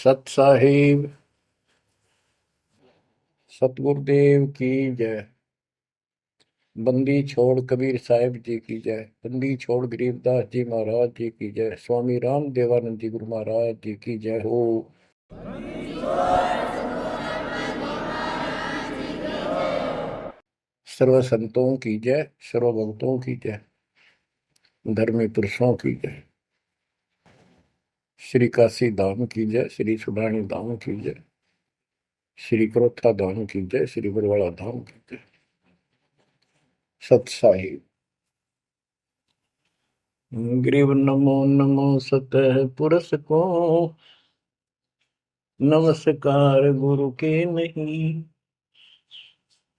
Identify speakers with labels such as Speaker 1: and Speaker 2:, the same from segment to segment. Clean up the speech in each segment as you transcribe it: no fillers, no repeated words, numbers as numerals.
Speaker 1: सत साहिब सतगुरुदेव की जय। बंदी छोड़ कबीर साहिब जी की जय। बंदी छोड़ गरीबदास जी महाराज जी की जय। स्वामी राम देवानंद जी गुरु महाराज जी की जय हो। सर्व संतों की जय, सर्व भक्तों की जय, धर्मी पुरुषों की जय। श्री काशी धाम की जय, श्री सुडानी धाम की जय, श्री क्रोथा धाम की जय, श्री बरवाड़ा धाम की जय। सत साहिब ग्रीव नमो नमो सतह पुरुष को, नमस्कार गुरु के नहीं।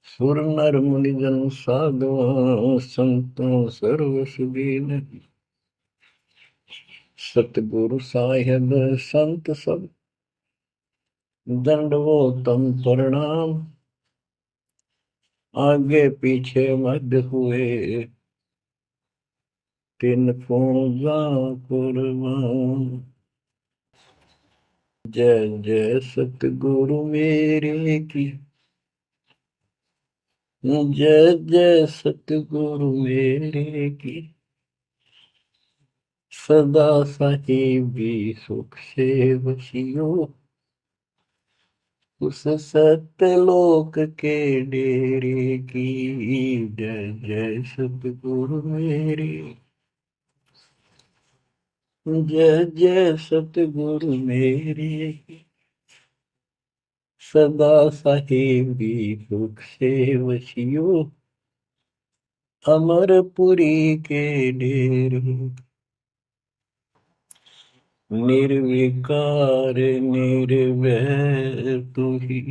Speaker 1: सुर नर मुनि जन साधु संतों सर्व सुधी नहीं। सतगुरु साहिब संत सब दंडवोतम प्रणाम। आगे पीछे मध्य हुए तिन पूजा कुर्बान। जय जय सतगुरु मेरे की, जय जय सतगुरु मेरे की। सदा साहिबी सुख से बसियो, उस सत्यलोक के डेरे की। जय जय सतगुरु मेरे, जय जय सतगुरु मेरे। सदा साहिबी सुख से वसियो, अमरपुरी के डेरे। निर्विकार निर्भय तू ही,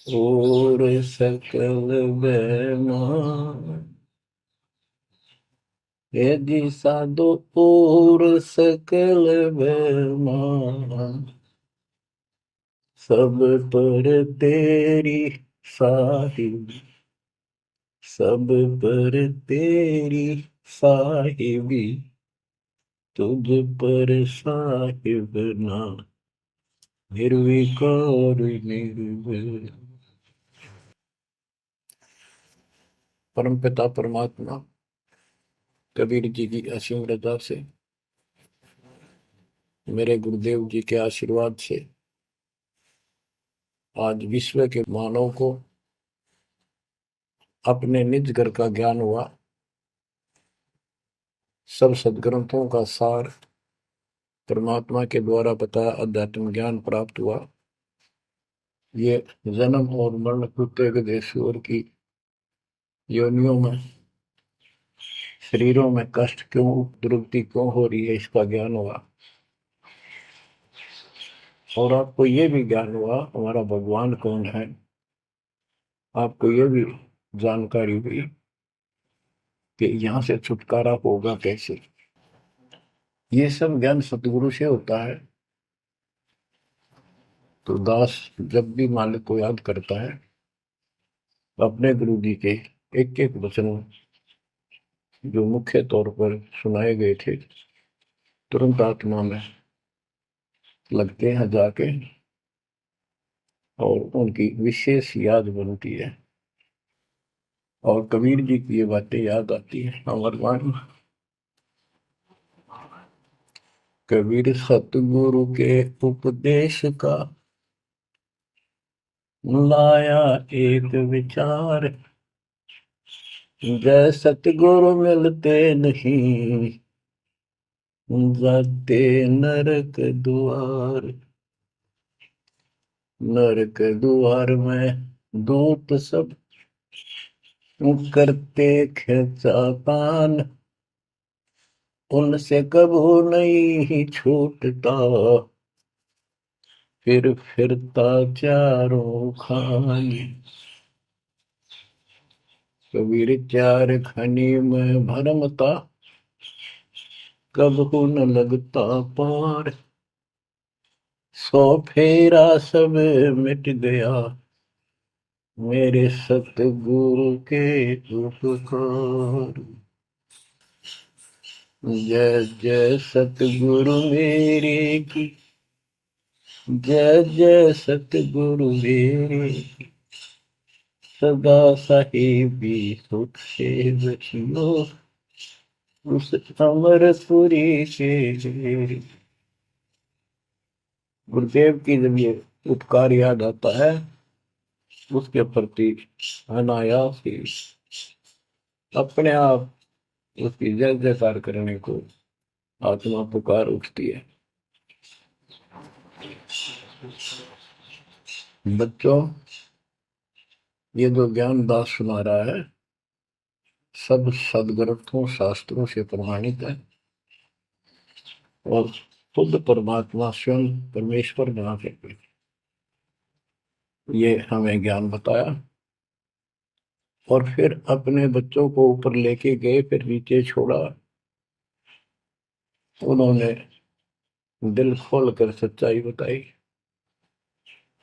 Speaker 1: और सकल बेमान। यदि साधो और सकल बेमान, सब पर तेरी साहिब, सब पर तेरी साहिबी। तुझ पर साहिब ना, निर्विकार निर्भय। परमपिता परमात्मा कबीर जी की असीम रजा से, मेरे गुरुदेव जी के आशीर्वाद से आज विश्व के मानव को अपने निज घर का ज्ञान हुआ। सब सदग्रंथों का सार परमात्मा के द्वारा बताया अध्यात्म ज्ञान प्राप्त हुआ। ये जन्म और मरण प्रत्येक देशों की योनियों में, शरीरों में कष्ट क्यों, दुर्गति क्यों हो रही है, इसका ज्ञान हुआ। और आपको ये भी ज्ञान हुआ हमारा भगवान कौन है। आपको ये भी जानकारी हुई कि यहाँ से छुटकारा होगा कैसे। ये सब ज्ञान सतगुरु से होता है। तो दास जब भी मालिक को याद करता है, अपने गुरु जी के एक एक वचन जो मुख्य तौर पर सुनाए गए थे, तुरंत आत्मा में लगते हैं जाके, और उनकी विशेष याद बनती है। और कबीर जी की ये बातें याद आती है। अमरवाणी कबीर सतगुरु के उपदेश का लाया एक विचार। जय सतगुरु मिलते नहीं, जाते नरक द्वार। नरक द्वार में दूत सब करते खिंचातान। उनसे कबू नहीं छूटता, फिर फिरता चारों खानी। कबीर चार खनी में भरमता, कबहू न लगता पार। सौ फेरा सब मिट गया, मेरे सतगुरु के उपकार। जय जय सतगुरु मेरे की, जय जय सतगुरु मेरे, सदा साहिबी सुख से बचियो उस अमरपुरी के। गुरुदेव की जब ये उपकार याद आता है, उसके प्रति अनायास ही अपने आप उसकी जय जयकार करने को आत्मा पुकार उठती है। बच्चों, ये जो ज्ञान दास सुना रहा है, सब सदग्रंथों शास्त्रों से प्रमाणित है और खुद परमात्मा स्वयं परमेश्वर बना करके ये हमें ज्ञान बताया और फिर अपने बच्चों को ऊपर लेके गए, फिर नीचे छोड़ा। उन्होंने दिल खोल कर सच्चाई बताई,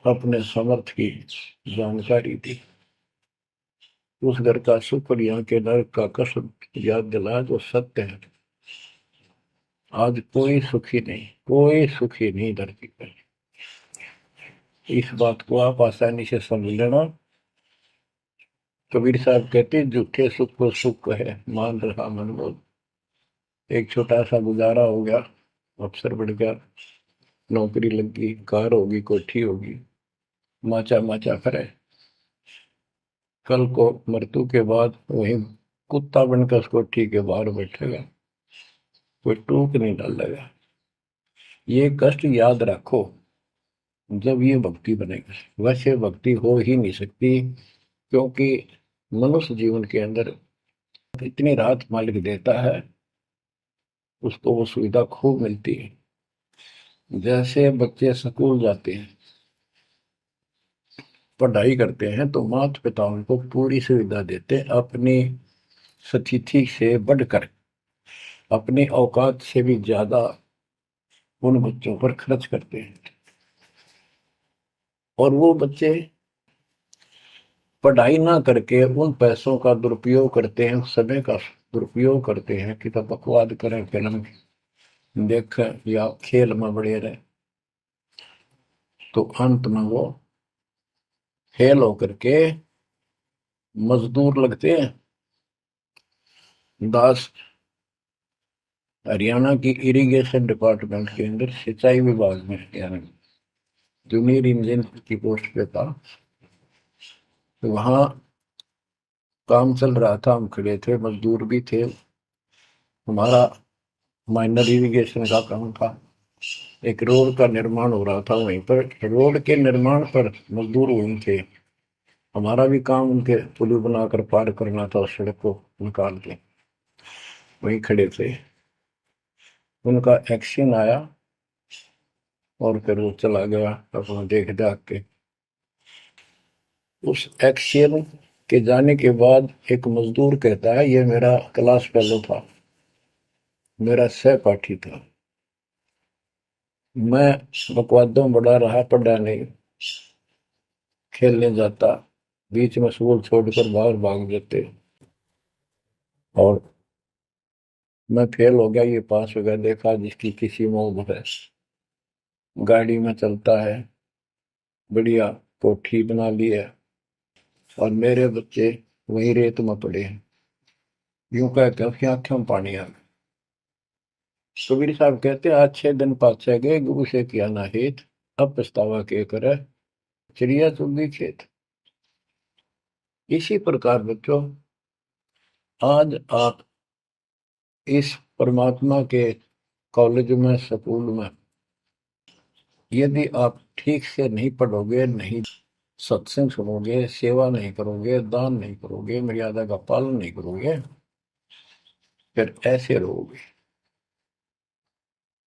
Speaker 1: अपने समर्थ की जानकारी दी, उस घर का सुख और यहाँ के नरक का कष्ट याद दिलाया जो सत्य है। आज कोई सुखी नहीं, कोई सुखी नहीं धरती पर। इस बात को आप आसानी से समझ लेना। कबीर साहब कहते झूठे सुख को सुख है, मान रहा मन बोल। एक छोटा सा गुजारा हो गया, अफसर बढ़ गया, नौकरी लग गई, कार होगी, कोठी होगी, माचा माचा करे। कल को मृत्यु के बाद वही कुत्ता बनकर उस कोठी के बाहर बैठेगा, कोई टूक नहीं डालेगा। ये कष्ट याद रखो जब ये भक्ति बनेगी। वैसे भक्ति हो ही नहीं सकती, क्योंकि मनुष्य जीवन के अंदर इतनी राहत मालिक देता है, उसको वो सुविधा खूब मिलती है। जैसे बच्चे स्कूल जाते हैं, पढ़ाई करते हैं, तो माता पिता उनको पूरी सुविधा देते हैं, अपनी स्थिति से बढ़कर, अपनी औकात से भी ज्यादा उन बच्चों पर खर्च करते हैं। और वो बच्चे पढ़ाई ना करके उन पैसों का दुरुपयोग करते हैं, उस समय का दुरुपयोग करते हैं कि तो बकवाद करें, फिल्म देखें या खेल में बढ़े रहे। तो अंत में वो फेल होकर के मजदूर लगते हैं। दास हरियाणा की इरिगेशन डिपार्टमेंट के अंदर सिंचाई विभाग में, यानी जूनियर इंजीनियर की पोस्ट पे था। तो वहां काम चल रहा था, हम खड़े थे, मजदूर भी थे। हमारा माइनर इरिगेशन का काम था। एक रोड का निर्माण हो रहा था वहीं पर। रोड के निर्माण पर मजदूर वहीं थे। हमारा भी काम उनके पुल बनाकर पार करना था, उस सड़क को निकाल के। वहीं खड़े थे, उनका एक्शन आया और फिर वो चला गया अपना देख दाख के। उस एक्शन के जाने के बाद एक मजदूर कहता है, ये मेरा क्लास फेलो था, मेरा सहपाठी था, मैं बकवादों बड़ा रहा, पढ़ा नहीं, खेलने जाता, बीच में स्कूल छोड़कर बाहर भाग जाते और मैं फेल हो गया, ये पास हो गया। देखा जिसकी किसी मौज है, गाड़ी में चलता है, बढ़िया कोठी बना ली है, और मेरे बच्चे वही रेत में पड़े हैं। यूं कह के उसकी आंखों में पानी आ गया। कबीर साहब कहते आज 6 दिन पाछे गए, गुरु से किया ना हित, अब पछतावा के करे, चिड़िया चुगी खेत। इसी प्रकार बच्चों, आज आप इस परमात्मा के कॉलेज में, स्कूल में, यदि आप ठीक से नहीं पढ़ोगे, नहीं सत्संग सुनोगे, सेवा नहीं करोगे, दान नहीं करोगे, मर्यादा का पालन नहीं करोगे, फिर ऐसे रहोगे।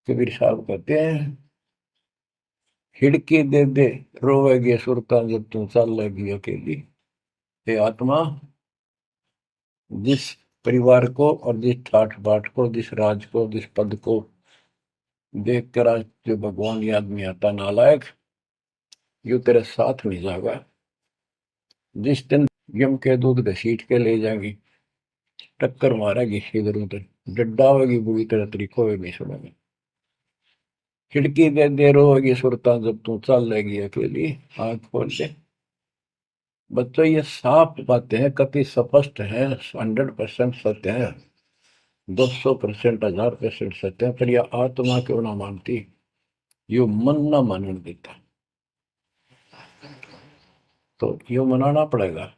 Speaker 1: कबीर साहब कहते हैं, हिड़की दे दे रोवेगी सुरता जब तू चल लगी अकेली। हे आत्मा, जिस परिवार को और जिस ठाठ बाट को, जिस राज को, जिस पद को देख कर आज जो भगवान याद नहीं आता, नालायक, यू तेरे साथ नहीं जाएगा। जिस दिन यम के दूध घसीट के ले जाएंगी, टक्कर मारेगी इधर उधर, डड्डा होगी बुरी तरह, तरीको भी नहीं सुनेंगे। खिड़की दे देर होगी सुरता जब तू चल लेगी अकेली, आंख खोल ले। बच्चों ये साफ बातें हैं, कति स्पष्ट है, 100% सत्य है, 200%, 1000% सत्य है, पर यह आत्मा क्यों ना मानती, यो मन ना मानने देता, तो यो मनाना पड़ेगा।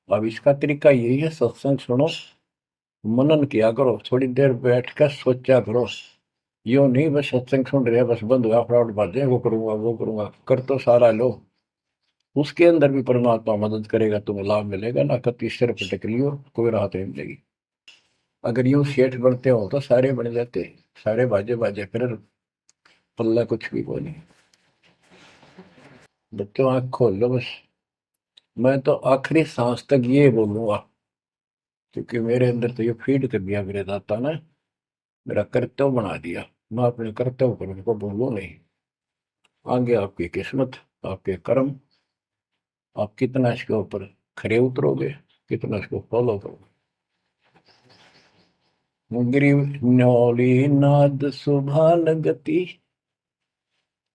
Speaker 1: अब इसका तरीका यही है, सत्संग सुनो, मनन किया करो, थोड़ी देर बैठ कर सोचा करो। यो नहीं बस सत्संग सुन रहे बस बंद हुआ फटाफट बातें, वो करूंगा कर तो सारा लो, उसके अंदर भी परमात्मा मदद करेगा, तुम्हें लाभ मिलेगा ना, कति सिर पटक लियो कोई राहत नहीं मिलेगी। अगर यूं सेठ बनते हो तो सारे बन जाते, सारे बाजे बाजे फिर पल्ला कुछ भी को नहीं। बच्चों आंख खोल लो बस, मैं तो आखिरी सांस तक ये बोलूंगा, क्योंकि मेरे अंदर तो ये फीड कर दिया मेरे दाता ने, मेरा कर्तव्य बना दिया, मैं अपने कर्तव्य पर उनको बोलूं नहीं। आगे आपकी किस्मत, आपके कर्म, आप कितना इसके ऊपर खरे उतरोगे, कितना इसको फॉलो करोगे। ग्रीव न्योली नाद सुभान गति,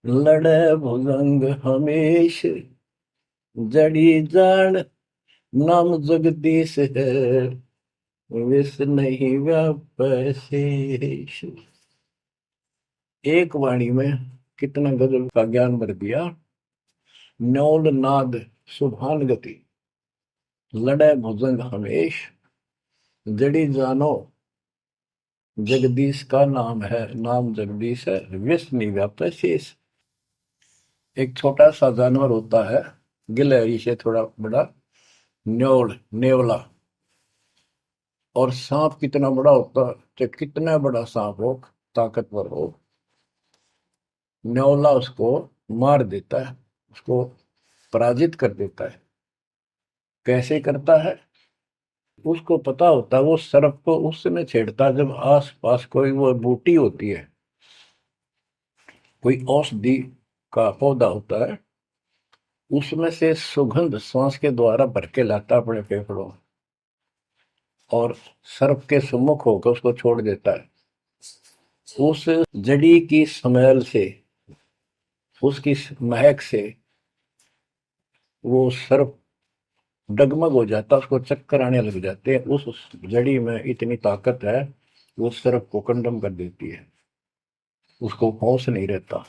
Speaker 1: लड़े भुजंग हमेश, जड़ी जान नाम जगदीश है, विष नहीं व्यापै शेष। एक वाणी में कितना गजल का ज्ञान भर दिया। न्योल नाद सुभान गति, लड़े भुजंग हमेश, जड़ी जानो जगदीश का नाम है, नाम जगदीश है, विष नहीं व्यापै शेष। एक छोटा सा जानवर होता है, गिलहरी से थोड़ा बड़ा, न्योल नेवला, और सांप कितना बड़ा होता है, तो कितना बड़ा सांप हो, ताकतवर हो, न्योला उसको मार देता है, उसको पराजित कर देता है। कैसे करता है, उसको पता होता है, वो सर्प को उस समय छेड़ता है जब आस पास कोई वो बूटी होती है, कोई औषधि का पौधा होता है, उसमें से सुगंध श्वास के द्वारा भर के लाता अपने फेफड़ों में, और सर्प के सम्मुख होकर उसको छोड़ देता है। उस जड़ी की स्मेल से, उसकी महक से वो सर्प डगमग हो जाता, उसको चक्कर आने लग जाते हैं। उस जड़ी में इतनी ताकत है, वो सर्प को कंडम कर देती है, उसको होश नहीं रहता,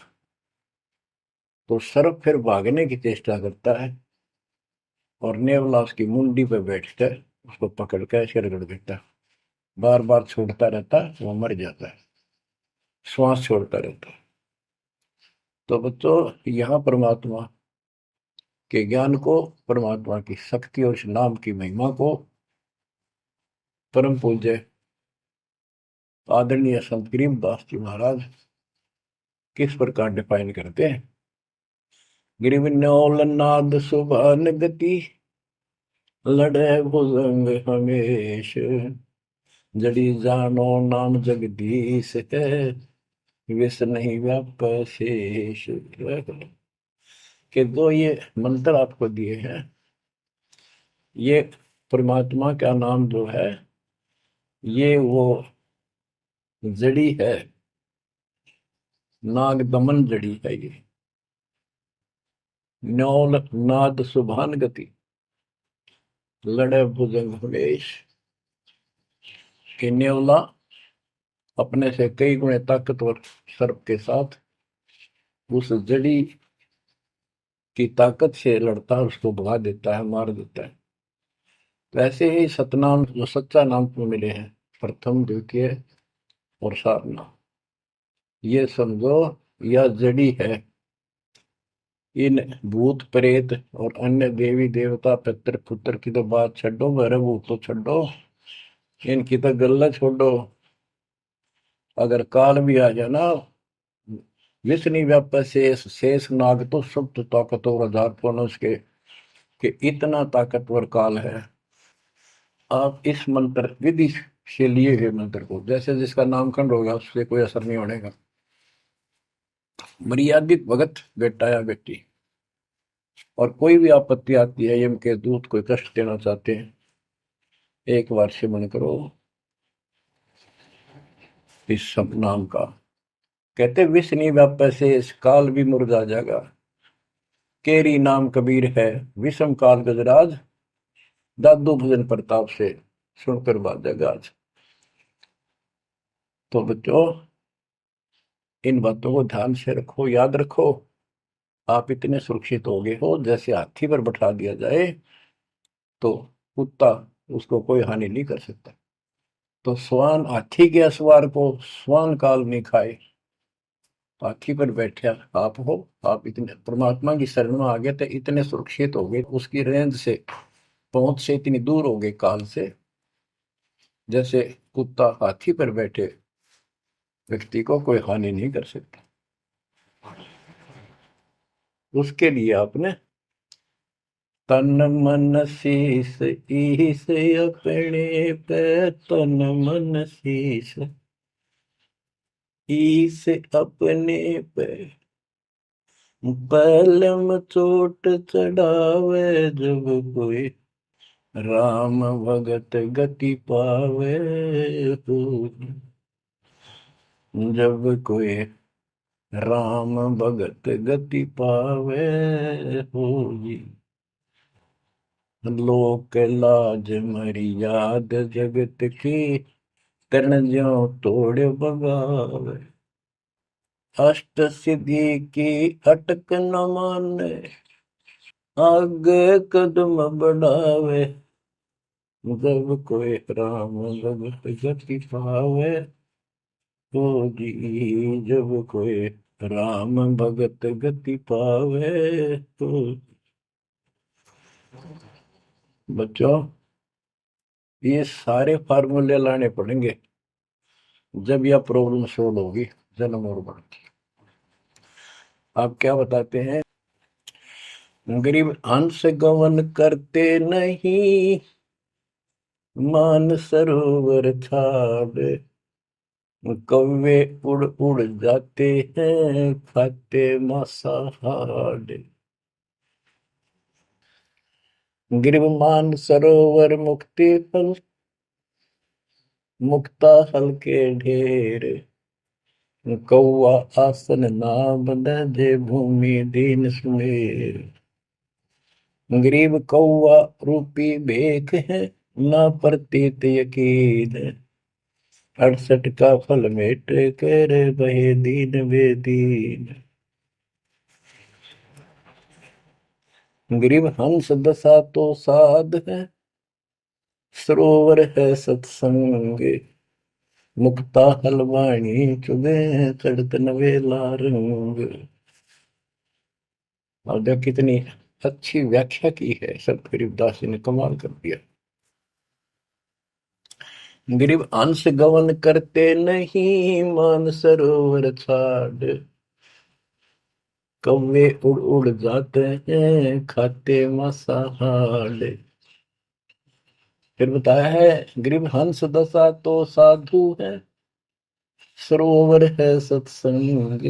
Speaker 1: तो सर्प फिर भागने की चेष्टा करता है, और नेवला उसकी मुंडी पे बैठकर उसको पकड़ कर ऐसे रगड़ देता है, बार बार छोड़ता रहता है, वो मर जाता है, श्वास छोड़ता रहता है। तो बच्चों यहाँ परमात्मा के ज्ञान को, परमात्मा की शक्ति और उस नाम की महिमा को परम पूज्य आदरणीय संत गरीबदास जी महाराज किस प्रकार डिफाइन करते हैं। गिरिवन्योल नाद सुभान गति, लड़े भुजंग हमेश, जड़ी जानो नाम जगदीश है, विष नहीं व्याप शेष। के दो ये मंत्र आपको दिए हैं, ये परमात्मा का नाम जो है, ये वो जड़ी है, नाग दमन जड़ी है ये। न्योल नाद सुभान गति, लड़े भुजंग हमेश, कि न्योला अपने से कई गुणे ताकतवर सर्प के साथ उस जड़ी की ताकत से लड़ता है, उसको भगा देता है, मार देता है। तो ऐसे ही सतनाम जो सच्चा नाम को मिले हैं, प्रथम द्वितीय और सारनाम, ये समझो यह जड़ी है। इन भूत प्रेत और अन्य देवी देवता पितर पुत्र की तो बात छोड़ो, मेरे भूत तो छोड़ो, इनकी तो गल्ला छोड़ो। अगर काल भी आ जाए ना, विष्णु व्याप शेष, शेष नाग तो सब तो ताकतवर हजार पुन उसके, कि इतना ताकतवर काल है। आप इस मंत्र विधि से लिए हुए मंत्र को, जैसे जिसका नामकरण होगा उससे कोई असर नहीं होने का, मर्यादित भगत बेटा या बेटी, और कोई भी आपत्ति आती है, यम के दूत कोई कष्ट देना चाहते हैं, एक बार सिमरन करो इस सब नाम का, कहते विष नहीं व्यापै से काल भी मुरझा जाएगा, केरी नाम कबीर है, विषम काल गजराज, दादू भजन प्रताप से सुनकर बाजा गाज। तो बच्चों, इन बातों को ध्यान से रखो, याद रखो। आप इतने सुरक्षित हो गए हो, जैसे हाथी पर बैठा दिया जाए तो कुत्ता उसको कोई हानि नहीं कर सकता। तो स्वान हाथी के असवार को स्वान काल नहीं खाए। हाथी पर बैठे आप हो, आप इतने परमात्मा की शरण में आ गए थे, इतने सुरक्षित हो गए, उसकी रेंज से, पहुंच से इतनी दूर हो गए काल से, जैसे कुत्ता हाथी पर बैठे व्यक्ति को कोई हानि नहीं कर सकता। उसके लिए आपने तन मन शीस ईस अपने पे, तन मन शीस ईस अपने पे, पलम चोट चढ़ावे जब कोई, राम भगत गति पावे हो, जब कोई राम भगत गति पावे हो जी। लोक लाज मर्याद जगत की, तन ज्यों तोड़ बगावे, अष्ट सिद्धि की अटक न माने, आगे कदम बढ़ावे, जब कोई राम भगत गति पावे तो जी, जब कोई राम भगत गति पावे तो। बच्चों, ये सारे फार्मूले लाने पड़ेंगे जब यह प्रॉब्लम सोल्व होगी, जन्म और मरण की। आप क्या बताते हैं? गरीब हंस गवन करते नहीं, मान सरोवर छाड़, कौवे उड़ उड़ जाते हैं, खाते मांसाहार। गिरव मान सरोवर मुक्ति फल, मुक्ता हल के ढेर, कौआ आसन ना बंधे, भूमि दीन सुमेर। गरीब कौआ रूपी भेख है, ना प्रतीत यकीन, 68 का फल मेट कर बहे दीन बेदीन। गरीब हंस दशा तो साध है, सरोवर है सत्संग, मुक्ता हलवाणी चुगे, चढ़त नवेला रंग। और देख कितनी अच्छी व्याख्या की है संत गरीबदास जी ने, कमाल कर दिया। गरीब अंश गवन करते नहीं, मान सरोवर छाड़, कौवे उड़ उड़ जाते हैं, खाते मांसाहार। फिर बताया है, गरीब हंस दशा तो साधु है, सरोवर है सत्संग,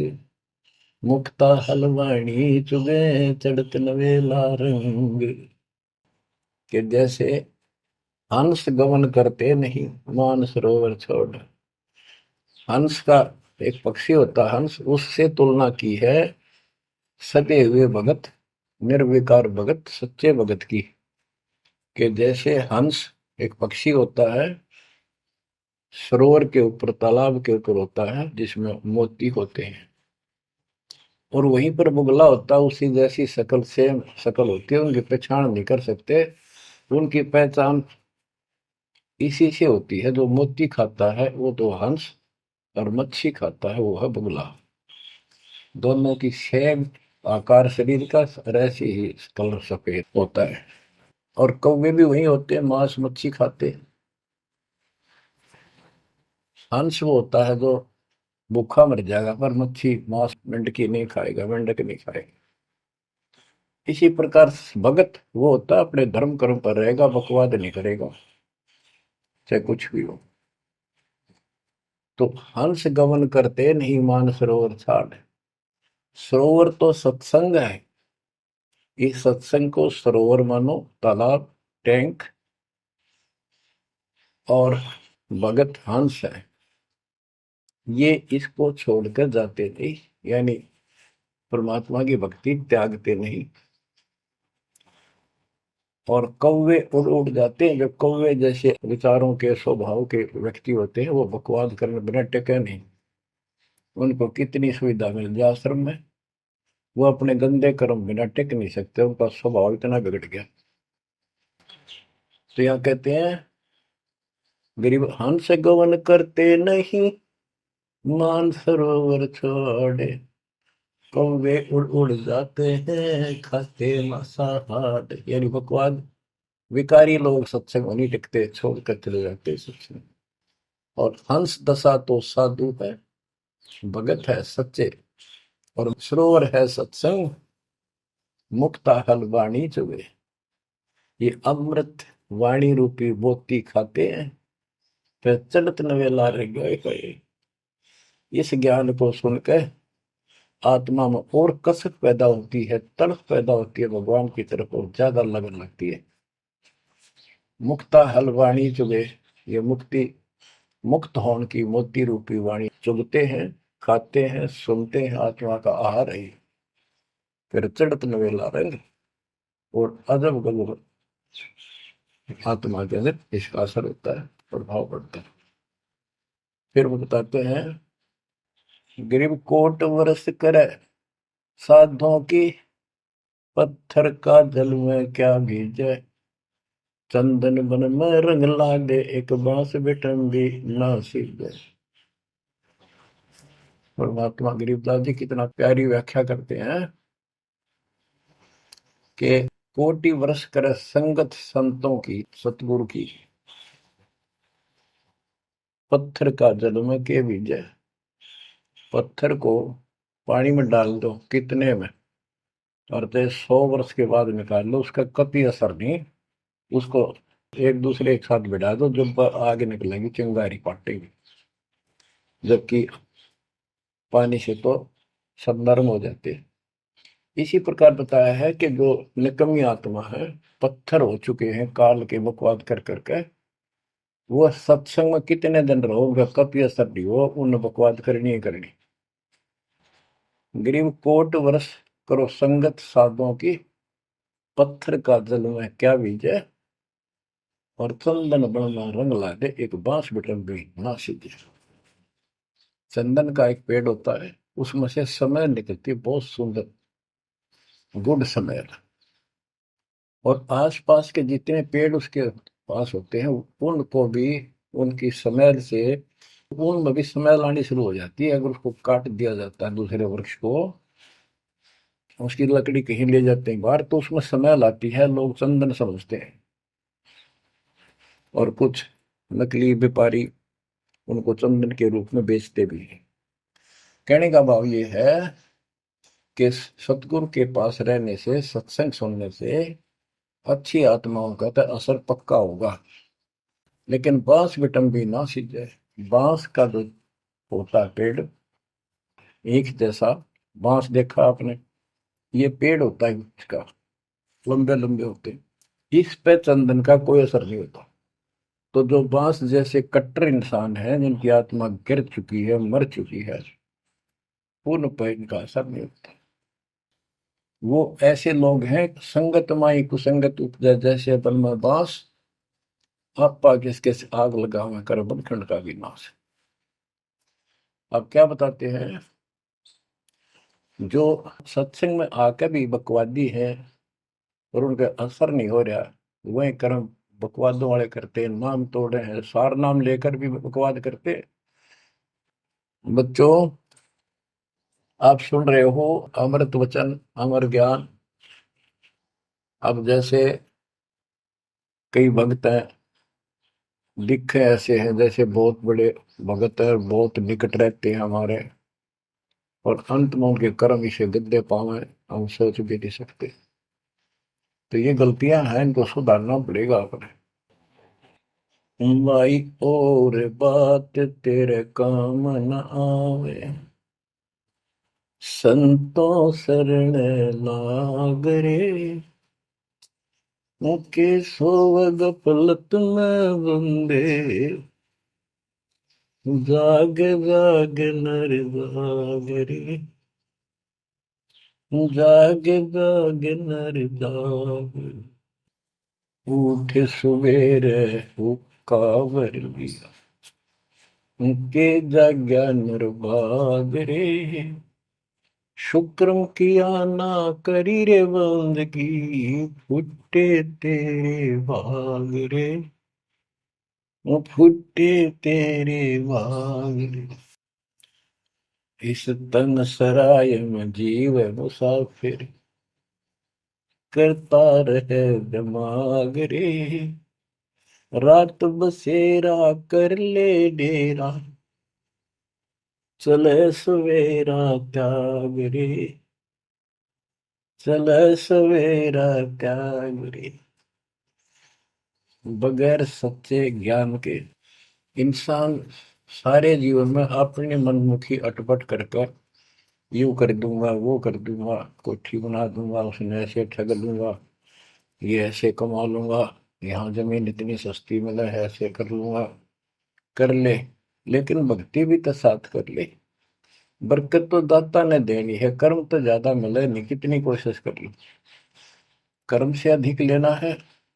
Speaker 1: मुक्ता हलवाणी चुगे, चढ़त नवेला रंग। कि जैसे हंस गमन करते नहीं, मान सरोवर छोड़। हंस का एक पक्षी होता है हंस, उससे तुलना की है सदे हुए भगत, निर्विकार भगत, सच्चे भगत की। कि जैसे हंस एक पक्षी होता है, सरोवर के ऊपर, तालाब के ऊपर होता है, जिसमें मोती होते हैं, और वहीं पर बुगला होता है, उसी जैसी शकल से शकल होती है, उनकी पहचान नहीं कर सकते। उनकी पहचान इसी से होती है, जो मोती खाता है वो तो हंस, और मच्छी खाता है वो है बुगला। दोनों की सेम आकार शरीर का, और ऐसे ही कलर सफेद होता है। और कौवे भी वही होते हैं, मांस मच्छी खाते हैं। हंस वो होता है जो भूखा मर जाएगा, पर मच्छी मांस मेंढकी नहीं खाएगा, मेंढक नहीं खाएगा। इसी प्रकार भगत वो होता है अपने धर्म कर्म पर रहेगा, बकवाद नहीं करेगा, चाहे कुछ भी हो। तो हंस गमन करते नहीं, मान सरोवर छाड़। सरोवर तो सत्संग है, इस सत्संग को सरोवर मानो, तालाब, टैंक, और भगत हंस है। ये इसको छोड़कर जाते नहीं, यानी परमात्मा की भक्ति त्यागते नहीं। और कौवे उड़ उड़ जाते हैं। जो कौवे जैसे विचारों के स्वभाव के व्यक्ति होते हैं, वो बकवाद करने बिना टेके नहीं। उनको कितनी सुविधा मिल जाए आश्रम में, वो अपने गंदे कर्म बिना टिक नहीं सकते। उनका स्वभाव इतना बिगड़ गया। तो यहाँ कहते हैं, गरीब हंस गवन करते नहीं, मान सरोवर छोड़े, कौवे उड़ उड़ जाते हैं, खाते मांसाहार। यानी बकवाद, विकारी लोग सत्संग में नहीं टिकते, छोड़कर चले जाते सत्संग। और हंस दशा तो साधु है, भगत है सच्चे, और सरोवर है सत्संग, मुक्ता हल वाणी चुबे। ये अमृत वाणी रूपी मोती खाते हैं, फिर चलत नवेला रह गए। इस ज्ञान को सुनकर आत्मा में और कसक पैदा होती है, तड़प पैदा होती है भगवान की तरफ, और ज्यादा लगन लगती है। मुक्ता हल वाणी चुगे, ये मुक्ति, मुक्त होने की मोती रूपी वाणी चुगते हैं, खाते हैं, सुनते हैं, आत्मा का आहार है। फिर चढ़त नवेला रंग, और अजब गजब आत्मा के अंदर इसका असर होता है, प्रभाव पड़ता है। फिर वो बताते हैं, गरीब कोट वर्ष करे, साधों की पत्थर का जल में क्या भीजे, चंदन बन में रंग लागे, एक बांस बिठम भी ना सीधे। परमात्मा गरीबदास जी कितना प्यारी व्याख्या करते हैं कि कोटि वर्ष करे संगत संतों की, सतगुरु की, पत्थर का जल में के भीजे। पत्थर को पानी में डाल दो कितने में, और 100 वर्ष के बाद निकाल लो, उसका कभी असर नहीं। उसको एक दूसरे एक साथ बिठा दो, जब आगे निकलेंगी चिंगारी पाटेगी। जबकि पानी से तो सब नरम हो जाते हैं। इसी प्रकार बताया है कि जो निकम्मी आत्मा है, पत्थर हो चुके हैं काल के बकवाद कर करके, वो सत्संग में कितने दिन रहो, उनका कभी असर नहीं हो, उन बकवाद करनी ही करनी। गरीब कोट वर्ष करो संगत साधुओं की, पत्थर का जल में क्या बीजे, और चंदन बनना रंग ला दे, एक बांस बिटम भी ना सीधे। चंदन का एक पेड़ होता है, उसमें से समय निकलती है, बहुत सुंदर गुड समय। और आसपास के जितने पेड़ उसके पास होते हैं, उनको भी उनकी स्मेल से, उनमें भी स्मेल आनी शुरू हो जाती है। अगर उसको काट दिया जाता है दूसरे वृक्ष को, उसकी लकड़ी कहीं ले जाते हैं बाहर, तो उसमें स्मेल आती है, लोग चंदन समझते हैं। और कुछ नकली व्यापारी उनको चंदन के रूप में बेचते भी हैं। कहने का भाव ये है कि सतगुरु के पास रहने से, सत्संग सुनने से अच्छी आत्माओं का तो असर पक्का होगा। लेकिन बांस बिटम भी ना सीधे, बांस का जो होता है पेड़, एक जैसा बांस देखा आपने, ये पेड़ होता है इसका, लंबे लंबे होते हैं, इस पे चंदन का कोई असर नहीं होता। तो जो बांस जैसे कट्टर इंसान है, जिनकी आत्मा गिर चुकी है, मर चुकी है, उन पर इनका असर नहीं होता। वो ऐसे लोग हैं, संगत माई कुसंगत उपजा, जैसे अपन में बांस, आपा किसके से आग लगा हुआ कर बनखंड का विनाश। अब क्या बताते हैं, जो सत्संग में आकर भी बकवादी है और उनका असर नहीं हो रहा, वही कर्म बकवादों वाले करते हैं, नाम तोड़े हैं, सार नाम लेकर भी बकवाद करते। बच्चों, आप सुन रहे हो अमृत वचन, अमर ज्ञान। अब जैसे कई भक्त हैं, दिखे ऐसे हैं जैसे बहुत बड़े भगत है, बहुत निकट रहते हैं हमारे, और अंत में उनके कर्म इसे गद्दे पावे, हम सोच भी नहीं सकते। तो ये गलतियां हैं, इनको सुधारना पड़ेगा अपने। भाई और बात तेरे काम न आवे, संतों शरण लाग रे, मुके सोवग पलत में बंदे, जाग जाग नर जाग रे, जाग जाग नर जाग, उठ सुबेरे हुक्कावर लिया, के जाग्या नर भाग रे, शुक्रम किया ना करी रे बंदगी, फुटे तेरे भाग रे, वो फुटे तेरे भाग रे। इस तन सराय में जीव मुसाफिर, करता रहे दिमाग रे, रात बसेरा कर ले डेरा, चले सवेरा त्याग रे, चले सवेरा त्याग रे। बगैर सच्चे ज्ञान के इंसान सारे जीवन में अपनी मनमुखी अटपट कर कर, यूं कर दूंगा, वो कर दूंगा, कोठी बना दूंगा, उसने ऐसे ठग लूंगा, ये ऐसे कमा लूंगा, यहाँ जमीन इतनी सस्ती मिला है, ऐसे कर लूंगा, कर ले। लेकिन भक्ति भी तो साथ कर ले। बरकत तो दाता ने देनी है, कर्म तो ज्यादा मिले नहीं, कितनी कोशिश कर लो। कर्म से अधिक लेना है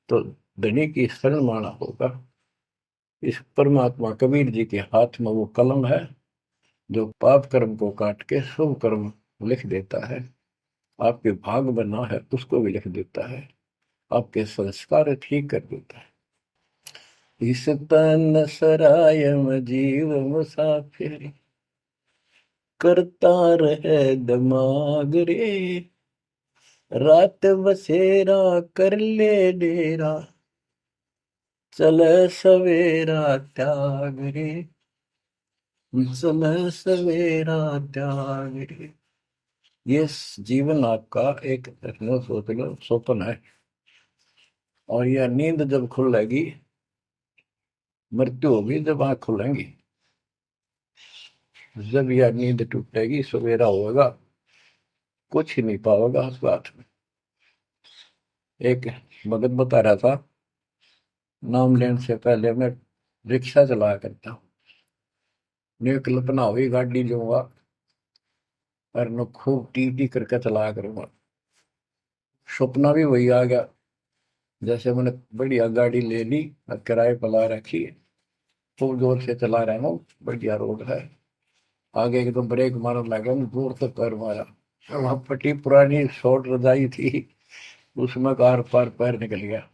Speaker 1: तो धनी की शरण माना होगा। इस परमात्मा कबीर जी के हाथ में वो कलम है जो पाप कर्म को काट के शुभ कर्म लिख देता है। आपके भाग बना है उसको भी लिख देता है, आपके संस्कार ठीक कर देता है। इस तन सराय में जीव मुसाफिर, करता रहे दिमाग रे, रात बसेरा कर ले डेरा, चले सवेरा त्याग रे, चले सवेरा त्याग रे। ये जीवन आपका एक सोच लो स्वप्न है, और यह नींद जब खुलेगी, मृत्यु होगी जब आंख खुलेंगी, जब यह नींद टूटेगी सवेरा होगा, कुछ ही नहीं पाओगा उस बात में। एक भगत बता रहा था, नाम लेने से पहले मैं रिक्शा चलाया करता हूँ, ने कल्पना हुई गाड़ी लूंगा और न खूब टी टी करके चलाया करूंगा। सपना भी वही आ गया, जैसे मैंने बढ़िया गाड़ी ले ली और किराए पर ला रखी है, खूब जोर से चला रहा हूँ, बढ़िया रोड है, आगे एकदम ब्रेक मारने लगा, जोर से पैर मारा, वहां पट्टी पुरानी शॉर्ट रजाई थी, उसमें कार पार पैर निकल गया,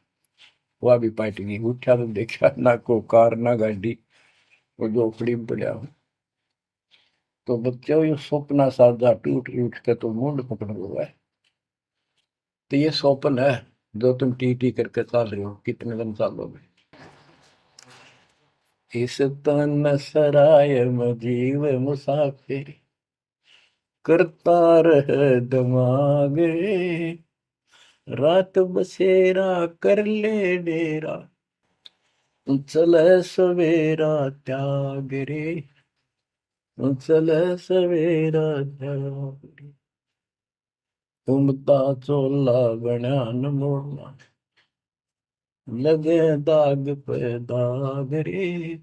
Speaker 1: वह भी पाट गई। उठा तो देखा ना को कार ना गाड़ी, वो झोपड़ी में पड़ा हूँ। तो बच्चों ये स्वप्न साधा टूट उठ के तो मुंड पकड़ हुआ है। तो ये स्वप्न है जो तुम टी टी करके चल रहे हो, कितने दिन चलोगे। इस तन सराय में जीव मुसाफिर, करता रहे दिमाग रे, रात बसेरा कर ले डेरा, चले सवेरा त्याग रे, चले सवेरा त्याग रे। घूमता चोला बना न मोड़ना, लगे दाग पे दाग रे,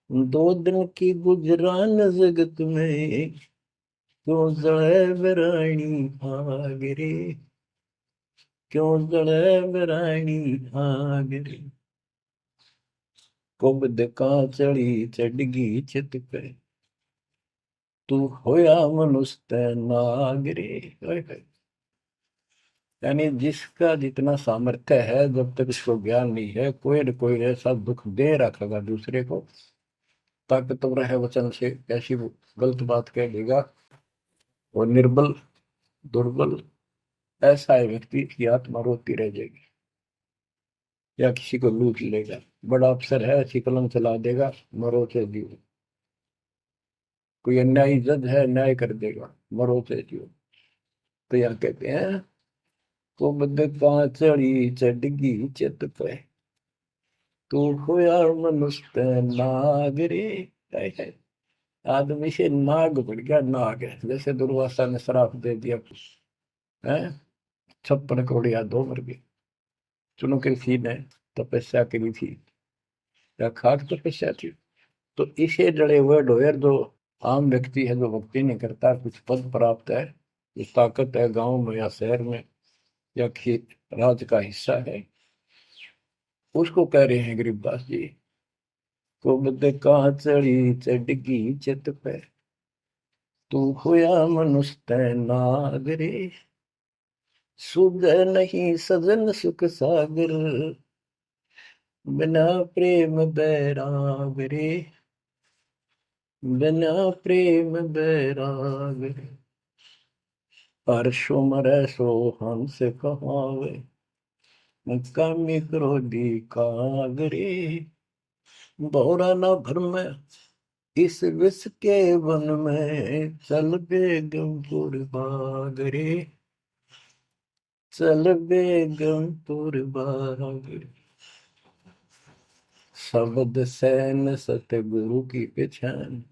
Speaker 1: दो दिन की गुजरान जगत में, क्यों जड़े बरानी आग रे, क्यों जड़े बरानी आग रे। कुबद का चढ़ी चढ़गी चित पे, तू होया मनुष्य नाग रे। ओए होए। यानी जिसका जितना सामर्थ्य है, जब तक इसको ज्ञान नहीं है, कोई न कोई ऐसा दुख दे रखेगा दूसरे को, ताकतवर है वचन से ऐसी वो गलत बात कह देगा, और निर्बल दुर्बल ऐसा है व्यक्ति की आत्मा रोती रह जाएगी, या किसी को लूट लेगा। बड़ा अफसर है, ऐसी कलम चला देगा, मरो से जियो। कोई अन्यायी जज है, न्याय कर देगा, मरो से जियो। तो यह कहते हैं, कुबद का चढ़ी चढ़गी चित पे, तू खोया मनुष्य नाग रे। हाय हाय। आदमी से नाग बढ़ गया, नाग है, जैसे दुर्वासा ने श्राप दे दिया है, 56 करोड़ यादव मर गए। चुनो कृषि ने तपस्या करी थी, या खाक तपस्या थी, तो इसे जड़े हुए ढोयर जो आम व्यक्ति है, जो भक्ति नहीं करता, कुछ पद प्राप्त है, कुछ ताकत है गांव में या शहर में या राज का हिस्सा है, उसको कह रहे हैं गरीबदास जी। कुबद का चढ़ी चढ़गी चित पे, तू होया मनुष्य नागरे, सुध नहीं सजन सुख सागर, बिना प्रेम बैराग रे, बिना प्रेम बैराग रे। हर्षो मरै सो हंस कहावे, कामी क्रोधी कागरे, बहुरा न भरम इस विष के वन में, चल बेगमपुर बागरे, चल बेगमपुर बागरे। शब्द सैन सतगुरु की पहचान,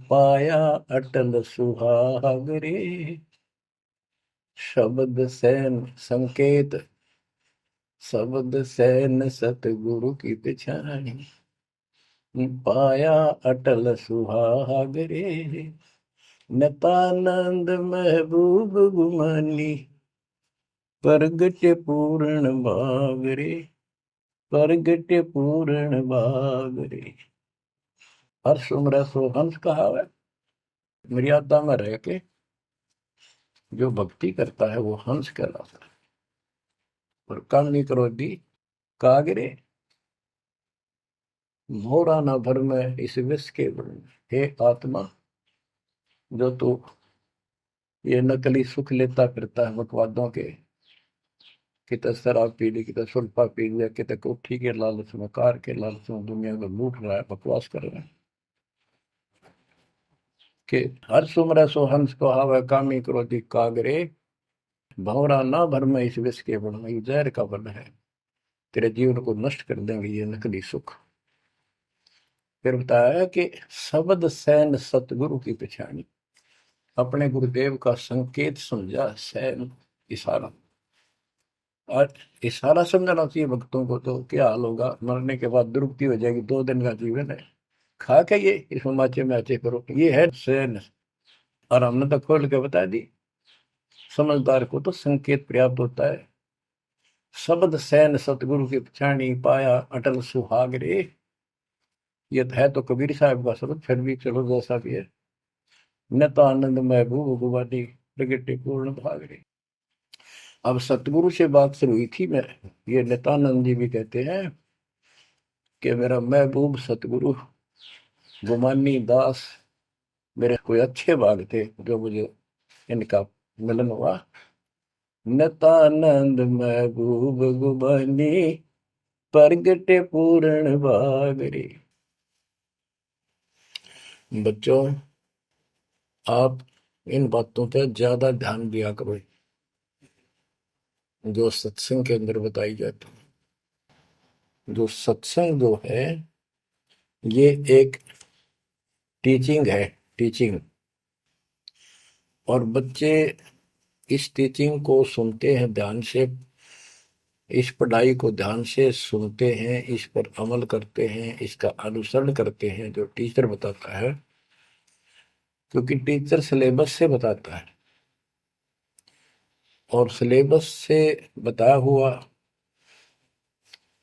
Speaker 1: पाया अटल सुहागरे। शब्द सैन संकेत, शब्द सैन सतगुरु की पहचान, पाया अटल सुहागरे। नतानंद महबूब गुमानी, प्रगट पूर्ण भागरे, प्रगट पूर्ण भागरे। हर्ष उम्र सो हंस कहा है। मर्यादा में रह के जो भक्ति करता है वो हंस कहलाता है। और कामनी क्रोधी कागरे, मोरा न भर में इस विष के वर्ण। हे आत्मा, जो तू ये नकली सुख लेता फिरता है बकवादों के, कितने शराब पी ली, कितने सुल्फा पी लिया, कितने कोठी के लालच में, कार के लालच में दुनिया को लूट रहा है, बकवास कर रहा है कि हर सुमर सो हंस को हावे, कामी क्रोधी कागरे, भंवरा ना भर में इस विष के वर्ण। ये जहर का वर्ण है, तेरे जीवन को नष्ट कर देंगे ये नकली सुख। फिर बताया कि शब्द सैन सतगुरु की पहचानी, अपने गुरुदेव का संकेत समझा, सैन इशारा। और इशारा समझना चाहिए भक्तों को, तो क्या हाल होगा, मरने के बाद दुर्गति हो जाएगी। 2 दिन का जीवन है, खा के ये इस माचे में आचे करो, ये है सैन। और हमने तो खोल के बता दी, समझदार को तो संकेत पर्याप्त होता है। शब्द सैन सतगुरु की पहचानी, पाया अटल सुहागरे। ये है तो कबीर साहब का शब्द, फिर भी चलो जैसा भी है। नता आनंद महबूब गुवानी, प्रगटे पूर्ण भागरे। अब सतगुरु से बात शुरू हुई थी, मैं ये नित्यानंद जी भी कहते हैं कि मेरा महबूब सतगुरु गुमानी दास, मेरे कोई अच्छे भाग थे जो मुझे इनका मिलन हुआ। नित्यानंद महबूब गुमानी, प्रगटे पूर्ण भागरे। बच्चों, आप इन बातों पर ज्यादा ध्यान दिया करो जो सत्संग के अंदर बताई जाती है। जो सत्संग जो है ये एक टीचिंग है, टीचिंग। और बच्चे इस टीचिंग को सुनते हैं ध्यान से, इस पढ़ाई को ध्यान से सुनते हैं, इस पर अमल करते हैं, इसका अनुसरण करते हैं जो टीचर बताता है, क्योंकि टीचर सिलेबस से बताता है। और सिलेबस से बताया हुआ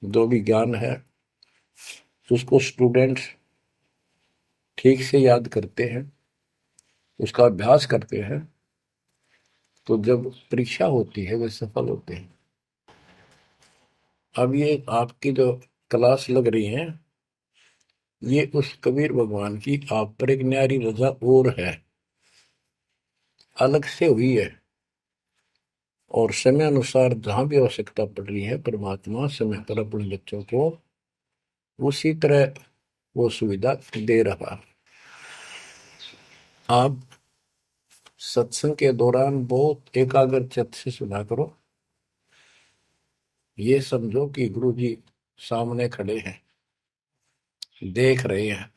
Speaker 1: जो भी ज्ञान है उसको स्टूडेंट्स ठीक से याद करते हैं, उसका अभ्यास करते हैं, तो जब परीक्षा होती है वे सफल होते हैं। अब ये आपकी जो क्लास लग रही है, ये उस कबीर भगवान की आप पर एक न्यारी रजा और है, अलग से हुई है। और समय अनुसार जहां भी आवश्यकता पड़ रही है, परमात्मा समय पर अपने बच्चों को उसी तरह वो सुविधा दे रहा। आप सत्संग के दौरान बहुत एकाग्र चित्त से सुना करो। ये समझो कि गुरु जी सामने खड़े हैं, देख रहे हैं।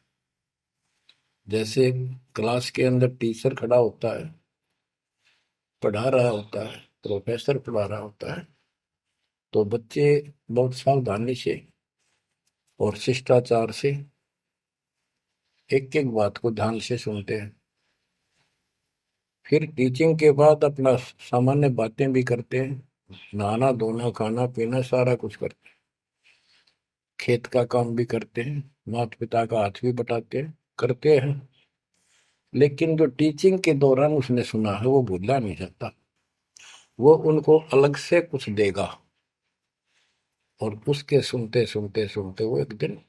Speaker 1: जैसे क्लास के अंदर टीचर खड़ा होता है, पढ़ा रहा होता है, प्रोफेसर पढ़ा रहा होता है, तो बच्चे बहुत सावधानी से और शिष्टाचार से एक एक बात को ध्यान से सुनते हैं। फिर टीचिंग के बाद अपना सामान्य बातें भी करते हैं, नहाना धोना खाना पीना सारा कुछ करते हैं, खेत का काम भी करते हैं, माता पिता का हाथ भी बटाते हैं, करते हैं। लेकिन जो टीचिंग के दौरान उसने सुना है वो भूलना नहीं चाहता। वो उनको अलग से कुछ देगा, और उसके सुनते सुनते सुनते वो एक दिन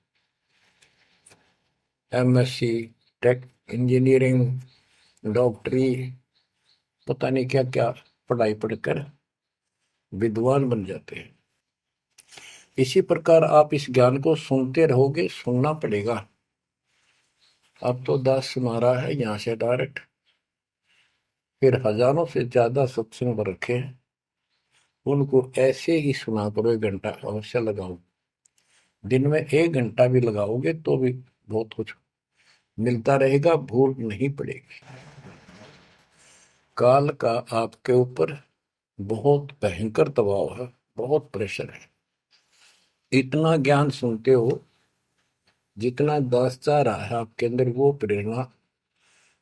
Speaker 1: एमएससी, टेक, इंजीनियरिंग, डॉक्टरी, पता नहीं क्या क्या पढ़ाई पढ़कर विद्वान बन जाते हैं। इसी प्रकार आप इस ज्ञान को सुनते रहोगे, सुनना पड़ेगा। अब तो दास सुना रहा है यहाँ से डायरेक्ट, फिर हजारों से ज्यादा सत्संग रखे हैं, उनको ऐसे ही सुना करो। 1 घंटा अवश्य लगाओ, दिन में 1 घंटा भी लगाओगे तो भी बहुत कुछ मिलता रहेगा, भूल नहीं पड़ेगी। काल का आपके ऊपर बहुत भयंकर दबाव है, बहुत प्रेशर है। इतना ज्ञान सुनते हो, जितना दास चाह रहा है आपके अंदर वो प्रेरणा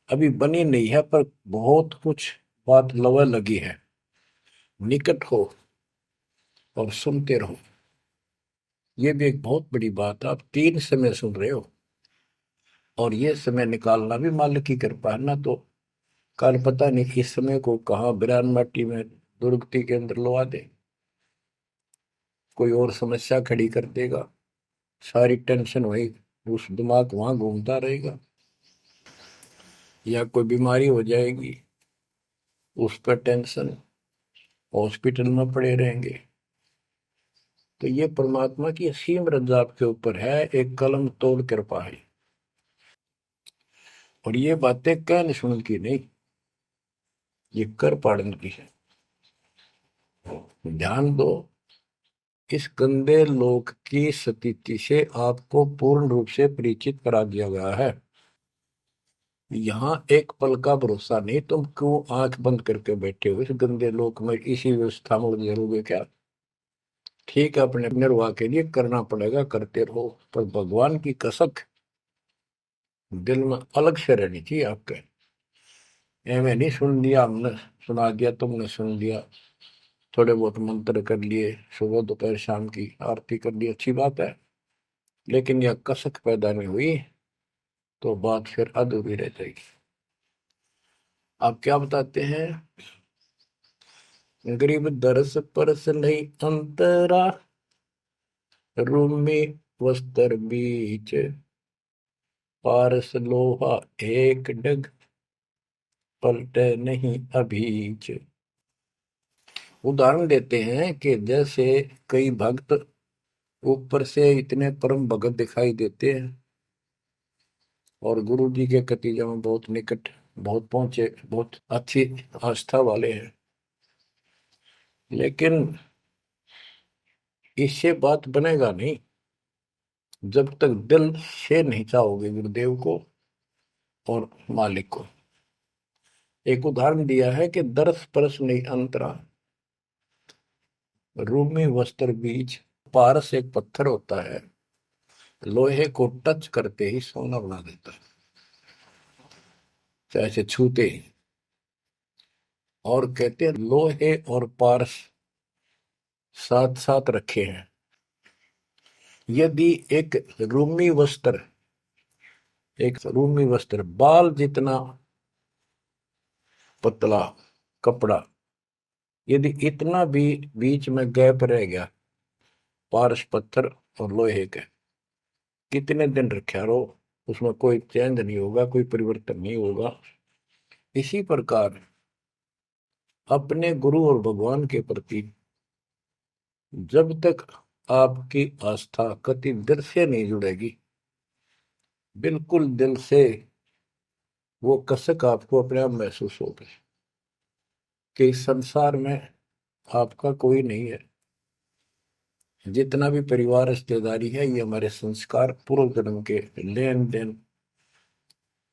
Speaker 1: अभी बनी नहीं है, पर बहुत कुछ बात लवा लगी है। निकट हो और सुनते रहो। ये भी एक बहुत बड़ी बात है। आप 3 समय सुन रहे हो, और ये समय निकालना भी मालिक की कृपा है ना। तो कल पता नहीं इस समय को कहाँ बिरान माटी में दुर्गति के अंदर लवा दे, कोई और समस्या खड़ी कर देगा, सारी टेंशन वही, उस दिमाग वहां घूमता रहेगा, या कोई बीमारी हो जाएगी उस पर टेंशन, हॉस्पिटल में पड़े रहेंगे। तो ये परमात्मा की असीम रजा आपके ऊपर है, एक कलम तोड़ कृपा है। और ये बातें कहने सुन की नहीं, ये कर पाड़न की है। ध्यान दो, इस गंदे लोक की स्थिति से आपको पूर्ण रूप से परिचित करा दिया गया है। यहाँ एक पल का भरोसा नहीं, तुम क्यों आंख बंद करके बैठे हो इस गंदे लोक में, इसी व्यवस्था में उलझे रहोगे क्या? ठीक है, अपने निर्वाह के लिए करना पड़ेगा, करते रहो, पर भगवान की कसक दिल में अलग से रहनी चाहिए आपके। एवं नहीं सुन लिया हमने, सुना दिया तुमने, सुन लिया, थोड़े बहुत मंत्र कर लिए, सुबह दोपहर शाम की आरती कर ली, अच्छी बात है, लेकिन यह कसक पैदा नहीं हुई तो बात फिर अधूरी रह जाएगी। आप क्या बताते हैं? गरीब दरस परस नहीं अंतरा, रूमी वस्त्र बीच, पारस लोहा एक डग, पलटे नहीं अभीच। उदाहरण देते हैं कि जैसे कई भक्त ऊपर से इतने परम भगत दिखाई देते हैं और गुरु जी के कतीजा में बहुत निकट, बहुत पहुंचे, बहुत अच्छी आस्था वाले हैं, लेकिन इससे बात बनेगा नहीं जब तक दिल से नहीं चाहोगे गुरुदेव को और मालिक को। एक उदाहरण दिया है कि दरस परस नहीं अंतरा, रूमी वस्त्र बीज। पारस एक पत्थर होता है, लोहे को टच करते ही सोना बना देता है, चाहे छूते ही। और कहते हैं लोहे और पारस साथ साथ रखे हैं। यदि एक रूमी वस्त्र बाल जितना पतला कपड़ा, यदि इतना भी बीच में गैप रह गया पारस पत्थर और लोहे के, कितने दिन रखे रहो, उसमें कोई चेंज नहीं होगा, कोई परिवर्तन नहीं होगा। इसी प्रकार अपने गुरु और भगवान के प्रति जब तक आपकी आस्था कति दिल से नहीं जुड़ेगी, बिल्कुल दिल से, वो कसक आपको अपने आप महसूस होगी कि इस संसार में आपका कोई नहीं है। जितना भी परिवार रिश्तेदारी है, ये हमारे संस्कार पूर्व जन्म के लेन देन,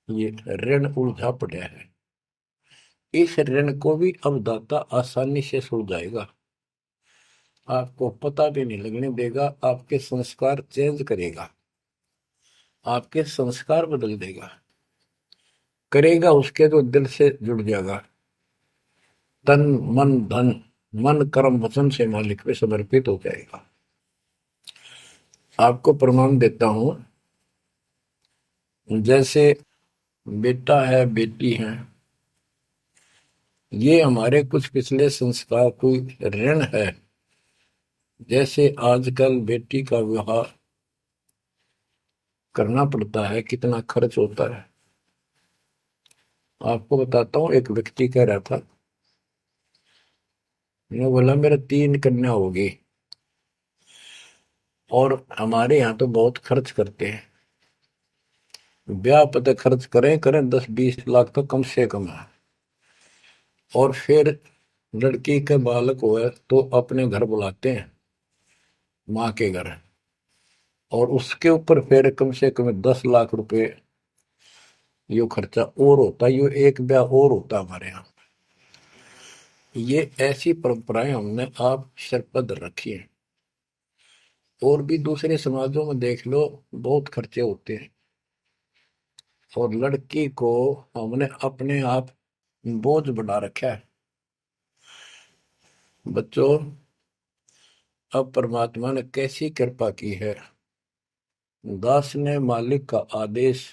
Speaker 1: ये ऋण उलझा पड़ा है। इस ऋण को भी अब दाता आसानी से सुलझाएगा, आपको पता भी नहीं लगने देगा, आपके संस्कार चेंज करेगा। आपके संस्कार बदल देगा। करेगा उसके तो दिल से जुड़ जाएगा। तन मन धन, मन कर्म वचन से मालिक पे समर्पित हो जाएगा। आपको प्रमाण देता हूं, जैसे बेटा है बेटी है, ये हमारे कुछ पिछले संस्कार कोई ऋण है। जैसे आजकल बेटी का विवाह करना पड़ता है, कितना खर्च होता है। आपको बताता हूँ, एक व्यक्ति कह रहा था, मैं बोला मेरा 3 कन्या होगी और हमारे यहाँ तो बहुत खर्च करते हैं, ब्याह पता खर्च करें करें 10-20 लाख तो कम से कम है। और फिर लड़की के बालक हुए तो अपने घर बुलाते हैं, माँ के घर, और उसके ऊपर फिर कम से कम 10 लाख रुपए यो खर्चा और होता है। यो एक ब्याह और होता है हमारे यहाँ। ये ऐसी परंपराएं हमने आप सिर पर रखी है। और भी दूसरे समाजों में देख लो, बहुत खर्चे होते हैं। और लड़की को हमने अपने आप बोझ बना रखा है। बच्चों, अब परमात्मा ने कैसी कृपा की है, दास ने मालिक का आदेश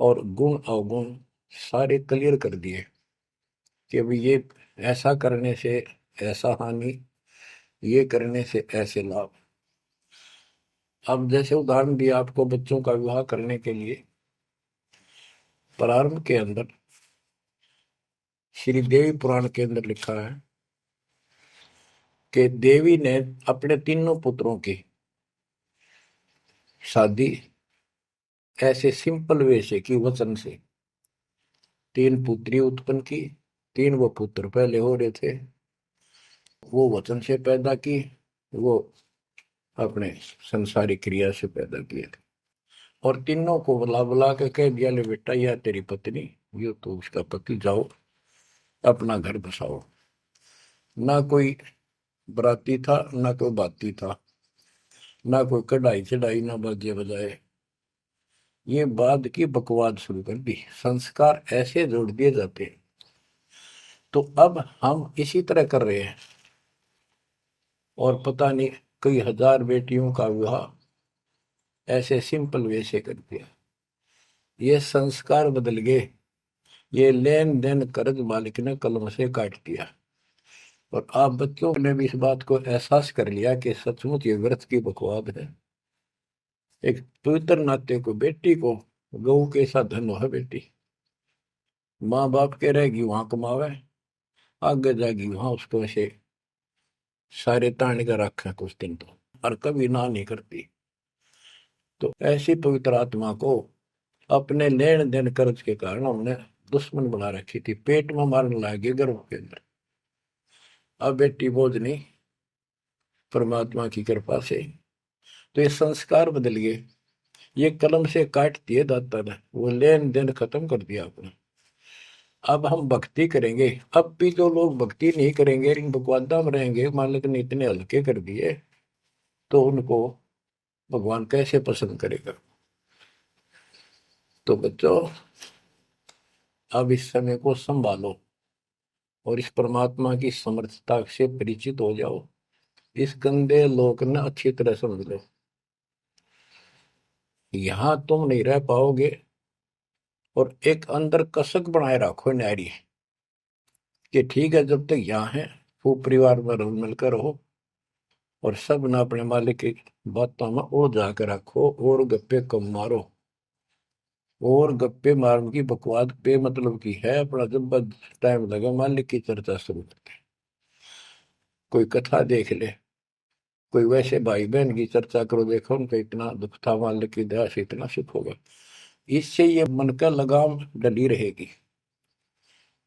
Speaker 1: और गुण अवगुण सारे क्लियर कर दिए कि अभी ये ऐसा करने से ऐसा हानि, ये करने से ऐसे लाभ। अब जैसे उदाहरण दिया आपको बच्चों का विवाह करने के लिए, प्रारंभ के अंदर श्री देवी पुराण के अंदर लिखा है कि देवी ने अपने तीनों पुत्रों की शादी ऐसे सिंपल वे से की, वचन से। 3 पुत्री उत्पन्न की, 3 वो पुत्र पहले हो रहे थे, वो वचन से पैदा की, वो अपने संसारिक क्रिया से पैदा किए थे। और तीनों को बुला बुला के कह दिया, ले बेटा यह तेरी पत्नी, ये तो उसका पति, जाओ अपना घर बसाओ। ना कोई बराती था, ना कोई बाती था, ना कोई कढ़ाई चढ़ाई, ना बाजे बजाए। ये बाद की बकवाद शुरू कर दी, संस्कार ऐसे जोड़ दिए जाते हैं। तो अब हम इसी तरह कर रहे हैं, और पता नहीं कई हजार बेटियों का विवाह ऐसे सिंपल वे से कर दिया। ये संस्कार बदल गए। ये लेन देन कर्ज मालिक ने कलम से काट दिया। और आप बच्चों ने भी इस बात को एहसास कर लिया कि सचमुच ये व्रत की बकवाद है। एक पवित्र नाते को, बेटी को गऊ के साथ धन है बेटी। माँ बाप के रहेगी वहां कमावे, आगे जाएगी वहां उसको ऐसे सारे ताने का रखा कुछ दिन तो, और कभी ना नहीं करती। तो ऐसी पवित्र आत्मा को अपने लेन देन कर्ज के कारण हमने दुश्मन बना रखी थी, पेट में मारने लगे गर्भ के अंदर। अब बेटी बोझ नहीं, परमात्मा की कृपा से तो ये संस्कार बदल गए। ये कलम से काट दिए दाता ने, वो लेन देन खत्म कर दिया आपने। अब हम भक्ति करेंगे। अब भी जो लोग भक्ति नहीं करेंगे, इन बकवादा में रहेंगे, मालिक ने इतने हल्के कर दिए, तो उनको भगवान कैसे पसंद करेगा। तो बच्चों, अब इस समय को संभालो और इस परमात्मा की समर्थता से परिचित हो जाओ। इस गंदे लोक ने अच्छी तरह समझ लो। यहां तुम नहीं रह पाओगे। और एक अंदर कसक बनाए रखो नारी कि ठीक है, जब तक यहाँ है खूब परिवार में रल मिलकर रहो, और सब ना अपने मालिक की बातों में ओ जाकर रखो, और गप्पे कम मारो। और गप्पे मारने की बकवाद पे मतलब की है, अपना जब टाइम लगा मालिक की चर्चा शुरू करते। कोई कथा देख ले, कोई वैसे भाई बहन की चर्चा करो, देखो उनका इतना दुख था, मालिक की दया से इतना सुख होगा। इससे ये मन का लगाम डली रहेगी।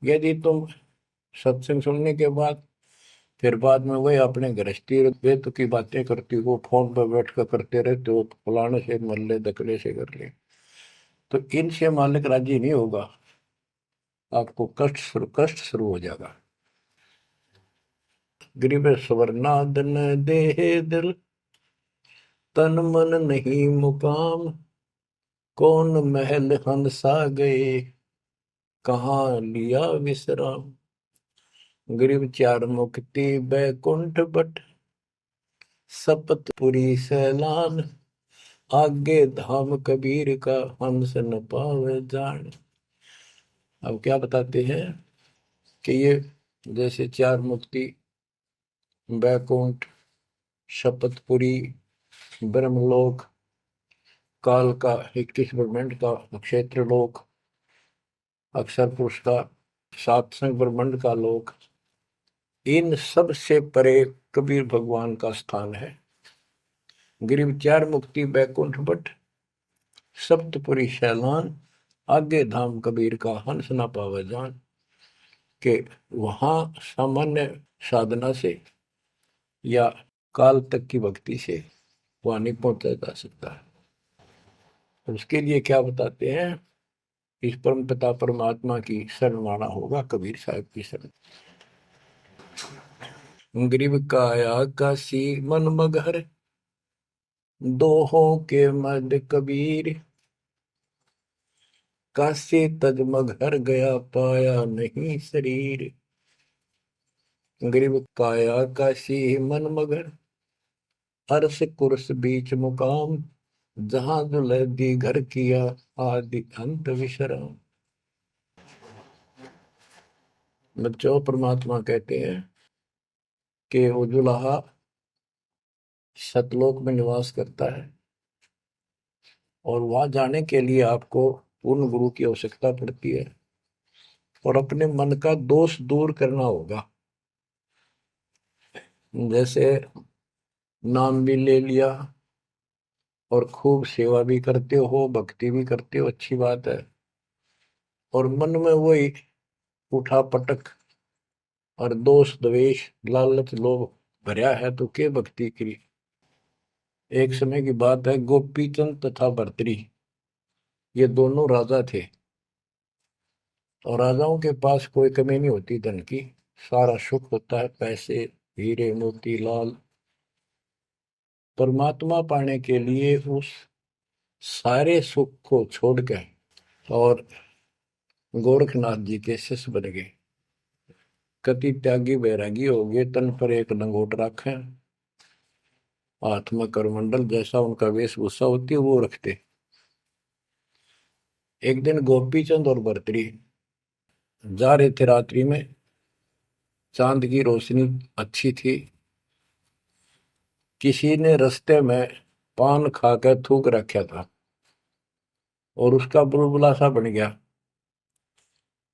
Speaker 1: यदि तुम सत्संग सुनने के बाद फिर बाद में वही अपने गृहस्थी वेद की बातें करती हो, फोन पर बैठ कर करते रहते हो, फलाने से मर ले, दकड़े से कर ले, तो इनसे मालिक राजी नहीं होगा। आपको कष्ट शुरू हो जाएगा। गरीब स्वर्णादन देह दिल, तन मन नहीं मुकाम, कौन महल हंसा गए, कहाँ लिया विश्राम। गरीब चार मुक्ति बैकुंठ बट, सपतपुरी सैलान। आगे धाम कबीर का, हंस न पावे जान। अब क्या बताते हैं कि ये जैसे चार मुक्ति, बैकुंठ, शपथपुरी, ब्रह्मलोक, काल का 21 ब्रह्मांड का क्षेत्र लोक, अक्षर पुरुष का सातसंग ब्रह्मांड का लोक, इन सब से परे कबीर भगवान का स्थान है। गिरिव चार मुक्ति बैकुंठ बट, सप्तपुरी शैलान। आगे धाम कबीर का, हंस ना पावे जान। के वहां सामान्य साधना से या काल तक की भक्ति से वहां नहीं पहुंचा जा सकता। उसके लिए क्या बताते हैं, इस परम पिता परमात्मा की शरण माना होगा, कबीर साहब की शरण। ग्रीव काया काशी मन मगहर, दोहों के मद कबीर। काशी तज मगहर गया, पाया नहीं शरीर। ग्रीव काया काशी मन मगर, अर्श कुर्स बीच मुकाम। जहां दुलहदी घर किया, आदि अंत विश्राम। बच्चों, परमात्मा कहते हैं कि वो दुल्हा सतलोक में निवास करता है, और वहां जाने के लिए आपको पूर्ण गुरु की आवश्यकता पड़ती है, और अपने मन का दोष दूर करना होगा। जैसे नाम भी ले लिया और खूब सेवा भी करते हो, भक्ति भी करते हो, अच्छी बात है, और मन में वही उठा पटक और दोष द्वेष लालच लोभ भरया है, तो के भक्ति करी। एक समय की बात है, गोपी चंद तथा भर्तरी, ये दोनों राजा थे, और राजाओं के पास कोई कमी नहीं होती धन की, सारा सुख होता है, पैसे हीरे मोती लाल। परमात्मा पाने के लिए उस सारे सुख को छोड़कर और गोरखनाथ जी के शिष्य बन गए। कति त्यागी बैरागी हो गए, तन पर एक लंगोट रखे, हाथ में करमंडल, जैसा उनका वेशभूषा होती है वो रखते। एक दिन गोपी चंद और भर्तरी जा रहे थे रात्रि में, चांद की रोशनी अच्छी थी। किसी ने रास्ते में पान खाकर थूक रखा था और उसका बुलबुला सा बन गया।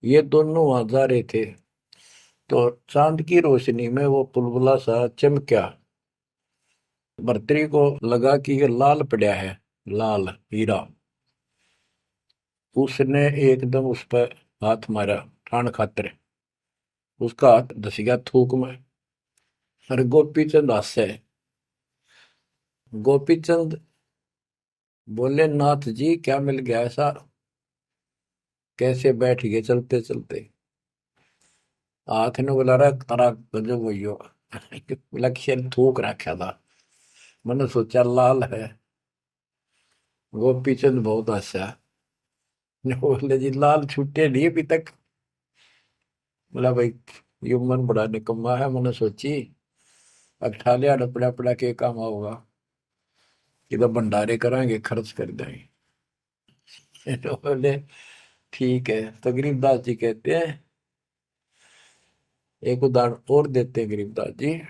Speaker 1: ये दोनों वहां जा रहे थे, तो चांद की रोशनी में वो बुलबुला सा चमका। भर्तरी को लगा कि ये लाल पड़ा है, लाल हीरा। उसने एकदम उस पर हाथ मारा ठाण खातर, उसका हाथ धस गया थूक में। अरे गोपी चंद हासे। गोपी चंद बोले, नाथ जी क्या मिल गया ऐसा, कैसे बैठ गए चलते चलते। हाथ ने बोला, रहा तारा गजब हो लक्ष्य थूक रखा था, मैंने सोचा लाल है। गोपी चंद बहुत हंसा, बोले जी लाल छूटे नहीं अभी तक। बोला भाई, ये मन बड़ा निकम्मा है, मैंने सोची अब ठा लिया डपड़ा पड़ा के काम होगा, कि तो भंडारे कराएंगे खर्च कर देंगे। तो बोले ठीक है। तो गरीबदास जी कहते हैं, एक उदाहरण और देते हैं गरीबदास जी।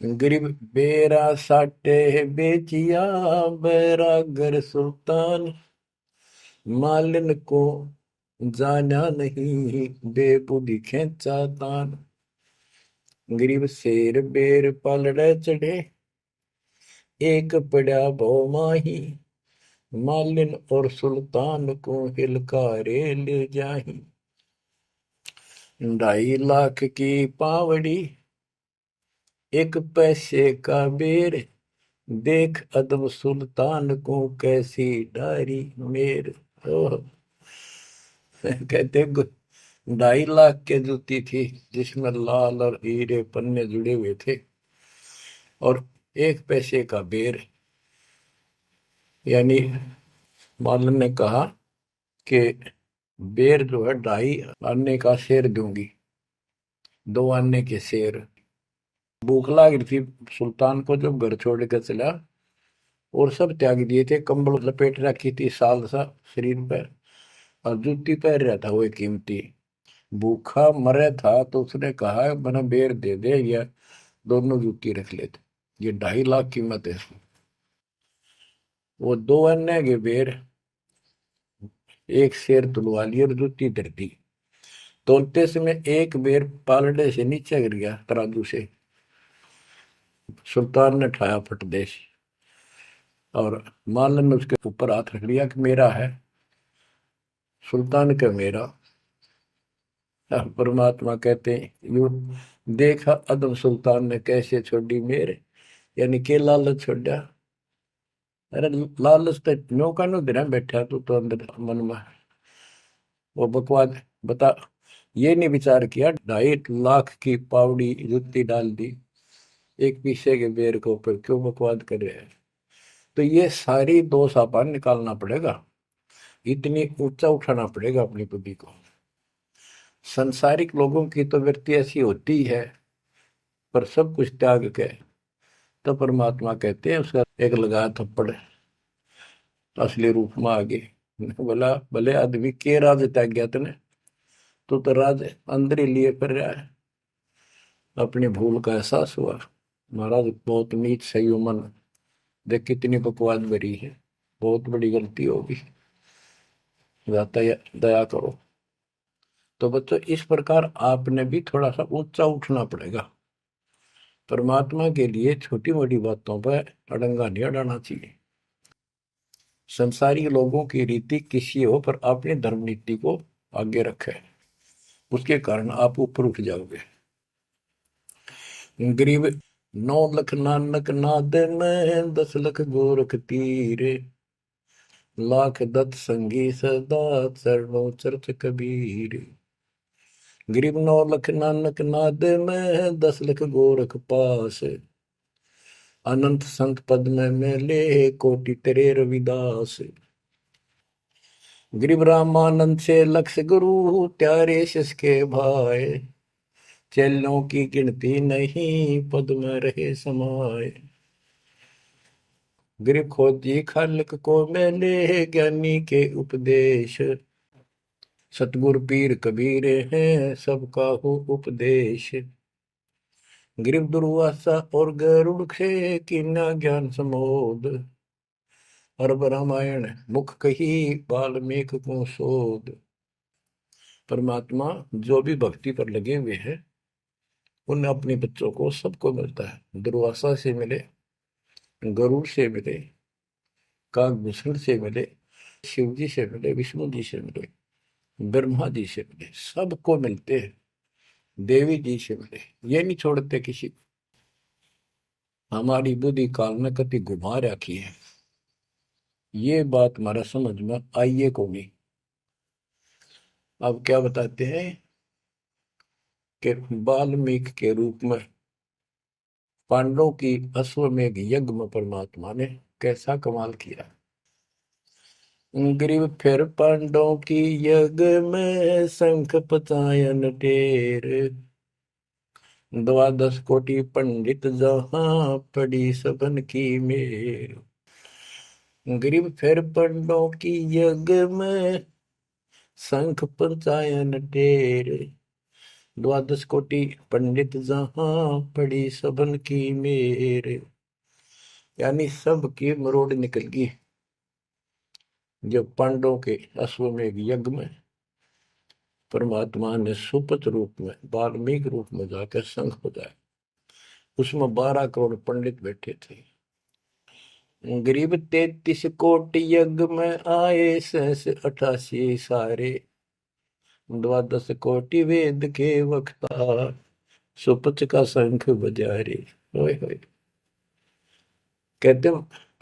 Speaker 1: गरीब बेरा साटे बेचिया, बैरागर सुल्तान। मालिन को जाना नहीं, बेबुद्धि खेचा तान। गरीब शेर बेर पलड़े चढ़े, एक पड़ा भो माही। मालिन और सुल्तान को हिलकारे ले जाही। 2.5 लाख की पावड़ी, एक पैसे का बेर। देख अदब सुल्तान को, कैसी डारी मेर। कहते 2.5 लाख के जूती थी, जिसमें लाल और हीरे पन्ने जुड़े हुए थे, और 1 पैसे का बेर, यानी मालन ने कहा कि बेर जो है 2.5 आने का शेर दूंगी, 2 आने के शेर। भूख लाग रही थी सुल्तान को, जब घर छोड़ कर चला और सब त्याग दिए थे, कंबल लपेट रखी थी साल सा शरीर पर, और जूती पहन रहा था वो कीमती। भूखा मरे था तो उसने कहा मैंने बेर दे दे, या दोनों जूती रख लेते, ये 2.5 लाख कीमत है इसकी। वो 2 आने के बेर एक शेर तुलवा लिया और जूती धर दी। तोलते समय एक बेर पालड़े से नीचे गिर गया तराजू से। सुल्तान ने ठाया फटदेश, और मालन ने उसके ऊपर हाथ रख लिया कि मेरा है। सुल्तान का मेरा। परमात्मा कहते हैं यू देखा अदम सुल्तान ने कैसे छोड़ी मेरे, यानी के लालच छोड़ा। अरे लालच तो नौका नो दिन बैठा तू तो अंदर मन में, वो बकवाद बता। ये नहीं विचार किया 2.5 लाख की पावड़ी जुत्ती डाल दी एक पीछे के बेर के ऊपर, क्यों बकवाद कर रहे हैं। तो ये सारी दोष अपन निकालना पड़ेगा, इतनी ऊंचा उठाना पड़ेगा अपनी बुद्धि को। संसारिक लोगों की तो वृत्ति ऐसी होती है, पर सब कुछ त्याग के तो परमात्मा कहते हैं उसका एक लगा थप्पड़ असली रूप में आगे। बोला भले आदमी के राज त्याग गया तने, तो राज अंदर ही लिए फिर रहा है। अपनी भूल का एहसास हुआ, महाराज बहुत नीच सही मन, देख कितनी बकवाद भरी है, बहुत बड़ी गलती होगी, दया करो। तो बच्चों इस प्रकार आपने भी थोड़ा सा ऊंचा उठना पड़ेगा। परमात्मा के लिए छोटी मोटी बातों पर अड़ंगा नहीं अड़ाना चाहिए। संसारी लोगों की रीति किसी हो, पर अपनी धर्म नीति को आगे रखे, उसके कारण आप ऊपर उठ जाओगे। गरीब 9 लाख नानक नाद में 10 लाख गोरख तीरे, लाख दत्त संगी सदा चरणों चरत कबीर। गरीब 9 लाख नानक नाद में 10 लाख गोरख पास, अनंत संत पद में मेले कोटि तेरे रविदास। गरीब रामानंद से लक्ष्य गुरु त्यारे शिष के भाई, चेलों की गिनती नहीं पद में रहे समाये। गरीब खोजी खालक को मेले ज्ञानी के उपदेश, सतगुरु पीर कबीर हैं सबका हो उपदेश। गरीब दुर्वासा और गरुड़ से कीना ज्ञान समोद, अरब रामायण मुख कही वाल्मीकि को शोध। परमात्मा जो भी भक्ति पर लगे हुए हैं उन अपने बच्चों को सबको मिलता है। दुर्वासा से मिले, गरुड़ से मिले, काकभूषण से मिले, शिव जी से मिले, विष्णु जी से मिले, ब्रह्मा जी से मिले, सबको मिलते हैं। देवी जी से मिले, ये नहीं छोड़ते किसी को। हमारी बुद्धि काल में कति घुमा रखी है, ये बात हमारा समझ में आइए को नहीं। अब क्या बताते हैं कि वाल्मीकि के रूप में पांडवों की अश्वमेध यज्ञ में परमात्मा ने कैसा कमाल किया। ग्रीव फिर पांडवों की यज्ञ में शंख पचायन ढेर, 12 कोटि पंडित जहां पड़ी सबन की मेर। ग्रीव फिर पांडवों की यज्ञ में शंख पचायन ढेर, 12 कोटि पंडित जहां पड़ी सबन की मेर। यानी सब की मरोड़ निकल गई जब पांडवों के अश्वमेध यज्ञ में परमात्मा ने सुपत रूप में वाल्मीकि रूप में जाकर शंख बजाया। उसमें 12 करोड़ पंडित बैठे थे। गरीब 33 कोटि यज्ञ में आए 88 सारे, 12 कोटि वेद के वक्ता सुपच का शंख बजा रे। कहते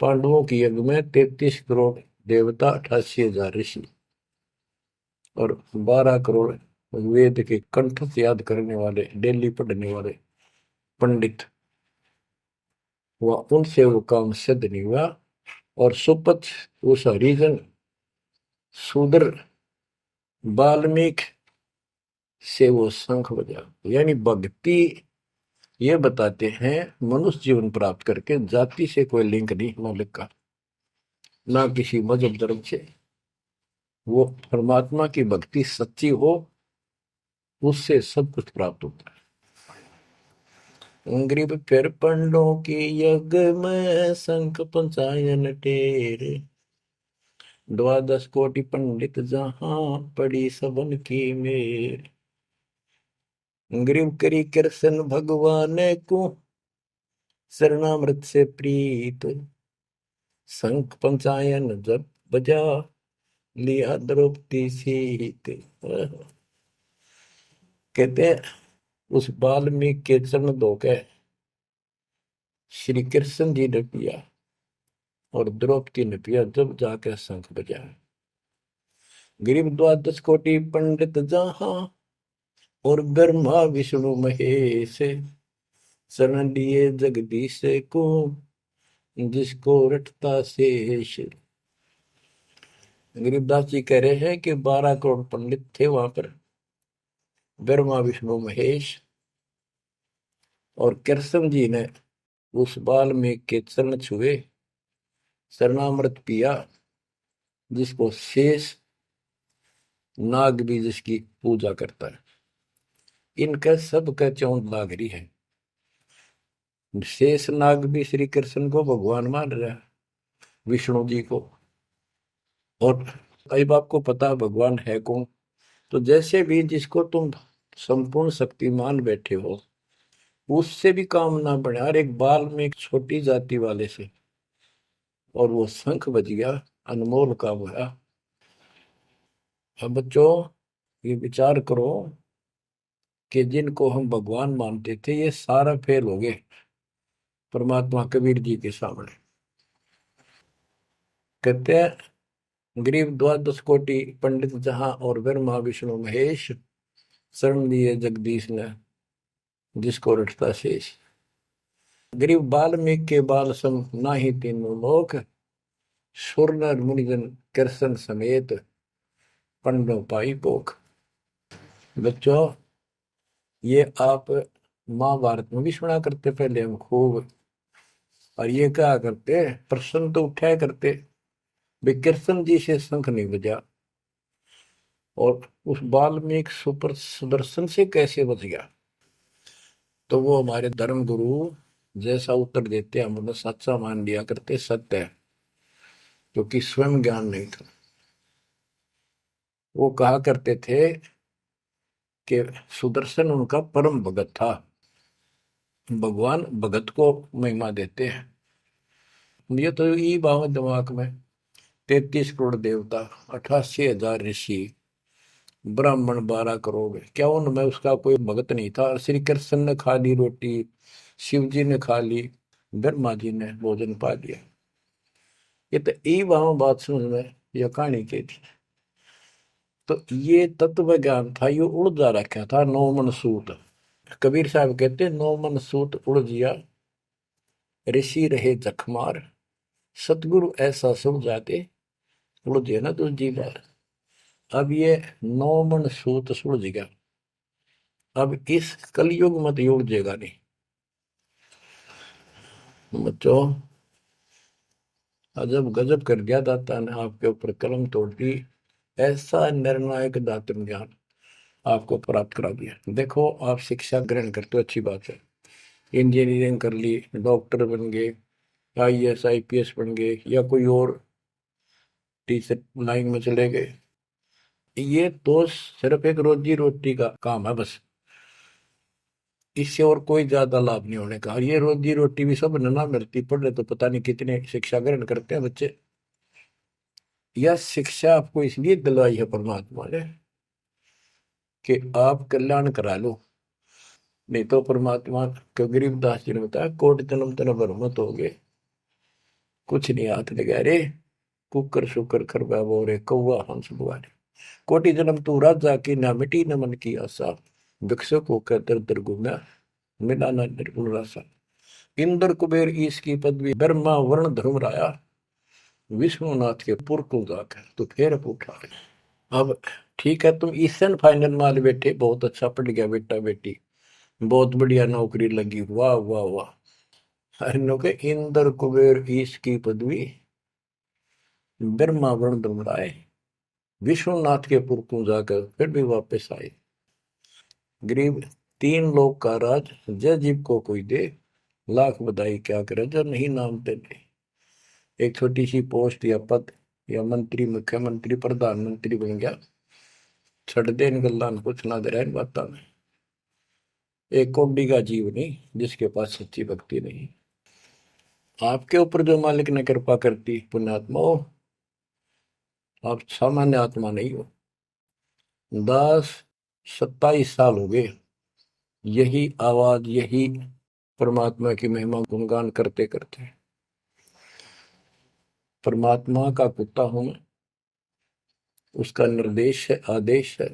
Speaker 1: पांडवों की यज्ञ में 33 करोड़ देवता, 88,000 ऋषि और 12 करोड़ वेद के कंठ से याद करने वाले, डेली पढ़ने वाले पंडित। वह उनसे वो काम सिद्ध नहीं हुआ। और सुपथ उस हरिजन शूद्र वाल्मीकि से वो शंख बजा, यानी भक्ति ये बताते हैं मनुष्य जीवन प्राप्त करके जाति से कोई लिंक नहीं मौलिक का, ना किसी मजहब धर्म से। वो परमात्मा की भक्ति सच्ची हो, उससे सब कुछ प्राप्त होता है। ग्रीब फिर पंडों की यज्ञ में शंख पंचायन टेर, द्वादश कोटि पंडित जहां पड़ी सबन की मेर। ग्रीव करी कृष्ण भगवान को शरणामृत से प्रीत, शंख पंचायन जब बजा लिया द्रौपदी सीत। कहते हैं उस वाल्मीकि के चरण धोके श्री कृष्ण जी ने पिया और द्रौपदी ने पिया, जब जाकर शंख बजा। गरीब द्वादश कोटि पंडित जहां और ब्रह्मा विष्णु महेश, शरण लिए जगदीश को जिसको रटता शेष। गरीबदास जी कह रहे हैं कि 12 करोड़ पंडित थे वहां पर, ब्रह्मा विष्णु महेश, और कृष्ण जी ने उस वाल्मीकि के चरण छुए, शरणामृत पिया, जिसको शेष नाग भी जिसकी पूजा करता है। इनका सबका चौंध लाग रही है। शेष नाग भी श्री कृष्ण को भगवान मान रहा है, विष्णु जी को। और अब आपको पता भगवान है कौन, तो जैसे भी जिसको तुम संपूर्ण शक्तिमान बैठे हो, उससे भी काम ना बढ़े, हर एक बाल में एक छोटी जाति वाले से, और वो शंख बज गया, अनमोल काम हुआ। अब बच्चों ये विचार करो कि जिनको हम भगवान मानते थे ये सारा फेल हो गए परमात्मा कबीर जी के सामने। कहते हैं गरीब द्वादश कोटि पंडित जहां और ब्रह्मा विष्णु महेश, शरण लिए जगदीश ने जिसको रटता शेष। गरीब वाल्मीकि के बाल सम नाही तीनों लोक, सुर नर मुनिजन कृष्ण समेत पंडों पाई पोख। बच्चों ये आप महाभारत में भी सुना करते पहले हम खूब, और ये क्या करते प्रश्न तो उठाया करते, कृष्ण जी से शंख नहीं बजा और उस वाल्मीकि सुपर सुदर्शन से कैसे बच गया। तो वो हमारे धर्म गुरु जैसा उत्तर देते हम उन्हें सच्चा मान लिया करते, सत्य है, क्योंकि स्वयं ज्ञान नहीं था। वो कहा करते थे कि सुदर्शन उनका परम भगत था। भगवान भगत को महिमा देते हैं। ये तो ये बात दिमाग में, 33 करोड़ देवता, 88,000 ऋषि, ब्राह्मण 12 करोड़, क्या उनमें उसका कोई भगत नहीं था। श्री कृष्ण ने खा ली रोटी, शिव जी ने खा ली, ब्रह्मा जी ने भोजन पा लिया। ये तो ई वहां बात समझ में यह कहानी की थी। तो ये तत्व ज्ञान था, ये उड़ जा रखा था। 9 मन सूत, कबीर साहब कहते 9 मन सूत उड़ जिया, ऋषि रहे जखमार, सतगुरु ऐसा सब जाते उड़ दिया ना दूसरी बार। अब ये 9 मन सूत सुलझ गया, अब इस कलयुग मत उलझेगा नहीं। बच्चों अजब गजब कर दिया दाता ने आपके ऊपर कलम तोड़ दी, ऐसा निर्णायक दातन ज्ञान आपको प्राप्त करा दिया। देखो आप शिक्षा ग्रहण करते हो, अच्छी बात है, इंजीनियरिंग कर ली, डॉक्टर बन गए, IAS IPS बन गए, या कोई और टीचर लाइन में चले गए। ये तो सिर्फ एक रोजी रोटी का काम है बस, इससे और कोई ज्यादा लाभ नहीं होने का। और ये रोजी रोटी भी सब ना मिलती, पढ़ रहे तो पता नहीं कितने शिक्षा ग्रहण करते हैं बच्चे। यह शिक्षा आपको इसलिए दिलवाई है परमात्मा ने कि आप कल्याण करा लो, नहीं तो परमात्मा को गरीबदास जी ने बताया कोट जन्म तन भर मत हो गए, कुछ नहीं हाथ लगा रे, कुकर शुकर खरबा बोरे कौआ हंस बुआरे, कोटि जन्म तू राजा की ना मिटी न मन की आशा, भिक्षुक होकर दर दर घूमा मिला न निर्गुण रासा। इंद्र कुबेर ईश की पदवी, ब्रह्मा वर्ण धर्म राया, विष्णुनाथ के पुर को जाकर तो फिर पूछा। अब ठीक है, तुम ईसन फाइनल माल बैठे, बहुत अच्छा पढ़ गया बेटा बेटी, बहुत बढ़िया नौकरी लगी, वाह वाह वाह। अरे के इंद्र कुबेर ईश की पदवी ब्रह्मा वर्ण दुमराए, विश्वनाथ के पुर को जाकर फिर भी वापस आए। गरीब तीन लोग का राज जय जीव को कोई दे, लाख बधाई क्या करे जो नहीं नाम तेरे। एक छोटी सी पोस्ट या पद या मंत्री, मुख्यमंत्री, प्रधानमंत्री बन गया, छड़ दे इन गल्लां कुछ ना दे इन बातों में। एक कौड़ी का जीव नहीं जिसके पास सच्ची भक्ति नहीं। आपके ऊपर जो मालिक ने कृपा करती, पुण्यात्मा हो, आप सामान्य आत्मा नहीं हो। 10-27 साल हो गए यही आवाज, यही परमात्मा की महिमा गुणगान करते करते। परमात्मा का कुत्ता हूं मैं, उसका निर्देश है, आदेश है,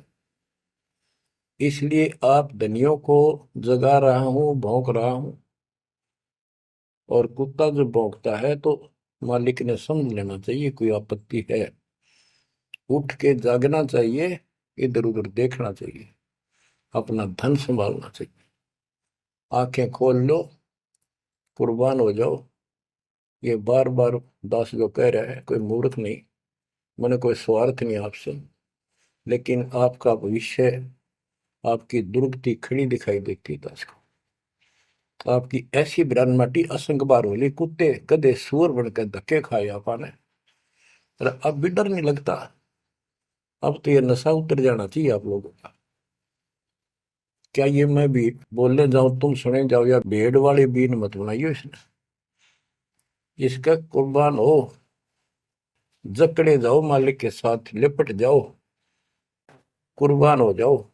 Speaker 1: इसलिए आप धनियों को जगा रहा हूं, भौंक रहा हूं। और कुत्ता जब भौंकता है तो मालिक ने समझ लेना चाहिए कोई आपत्ति है, उठ के जागना चाहिए, इधर उधर देखना चाहिए, अपना धन संभालना चाहिए। आंखें खोल लो, कुर्बान हो जाओ। ये बार बार दास जो कह रहा है, कोई मूर्ख नहीं, मैंने कोई स्वार्थ नहीं आपसे, लेकिन आपका भविष्य, आपकी दुर्गति खड़ी दिखाई देती दास को। आपकी ऐसी बिरान माटी असंग बार होली, कुत्ते गधे सुअर बनकर धक्के खाए आपने, अब भी डर नहीं लगता। अब तो ये नशा उतर जाना चाहिए आप लोगों का। क्या ये मैं भी बोलने जाऊं तुम सुने जाओ, या भेड़ वाले बीन मत बनाइयो इसने। इसका कुर्बान हो, जकड़े जाओ, मालिक के साथ लिपट जाओ, कुर्बान हो जाओ।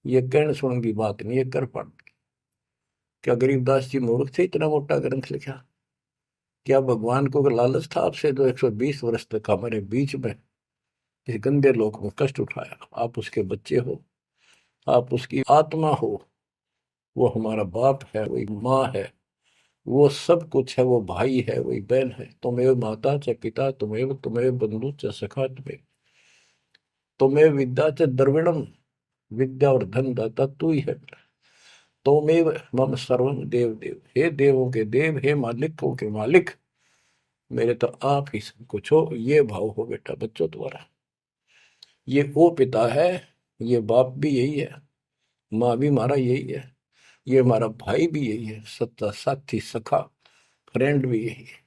Speaker 1: ये कहने सुन की बात नहीं, ये कर पड़। क्या गरीबदास जी मूर्ख थे इतना मोटा ग्रंथ लिखा? क्या भगवान को लालच था आपसे जो 120 वर्ष तक हमारे बीच में इस गंदे लोक में कष्ट उठाया? आप उसके बच्चे हो, आप उसकी आत्मा हो, वो हमारा बाप है, वही माँ है, वो सब कुछ है, वो भाई है, वही बहन है। तुम्हें माता च पिता, तुम्हें बंधु च सखा, तुम्हें विद्या च द्रविणम, विद्या और धन दाता तू ही है। तोमेव मम सर्वम देव देव, हे देवों के देव, हे मालिकों के मालिक, मेरे तो आप ही सब कुछ हो। ये भाव हो बेटा बच्चों तुम्हारा। ये वो पिता है, ये बाप भी यही है, माँ भी हमारा यही है, ये हमारा भाई भी यही है, सच्चा साथी सखा फ्रेंड भी यही है।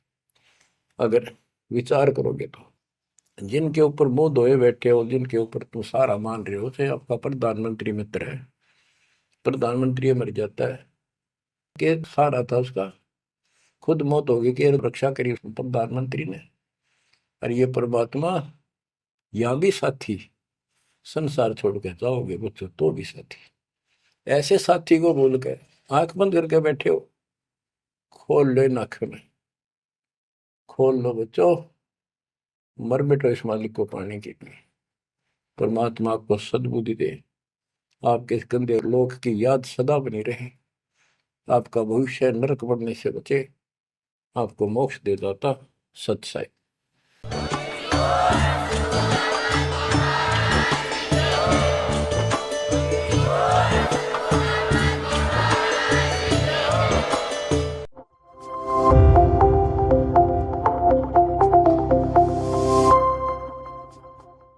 Speaker 1: अगर विचार करोगे तो जिनके ऊपर मुंह धोए बैठे हो, जिनके ऊपर तुम सारा मान रहे हो, चाहे आपका प्रधानमंत्री मित्र है, प्रधानमंत्री मर जाता है कि सारा था उसका, खुद मौत होगी कि रक्षा करी प्रधानमंत्री ने। और ये परमात्मा यहाँ भी साथी, संसार छोड़ के जाओगे बच्चों तो भी साथी। ऐसे साथी को बोल के आंख बंद करके बैठे हो, खोल लो नाक में, खोल लो बच्चों, मर बैठो इस मालिक को पाने के लिए। परमात्मा आपको सद्बुद्धि दे, आपके इस गंदे लोक की याद सदा बनी रहे, आपका भविष्य नरक बनने से बचे, आपको मोक्ष दे दाता सत्साई।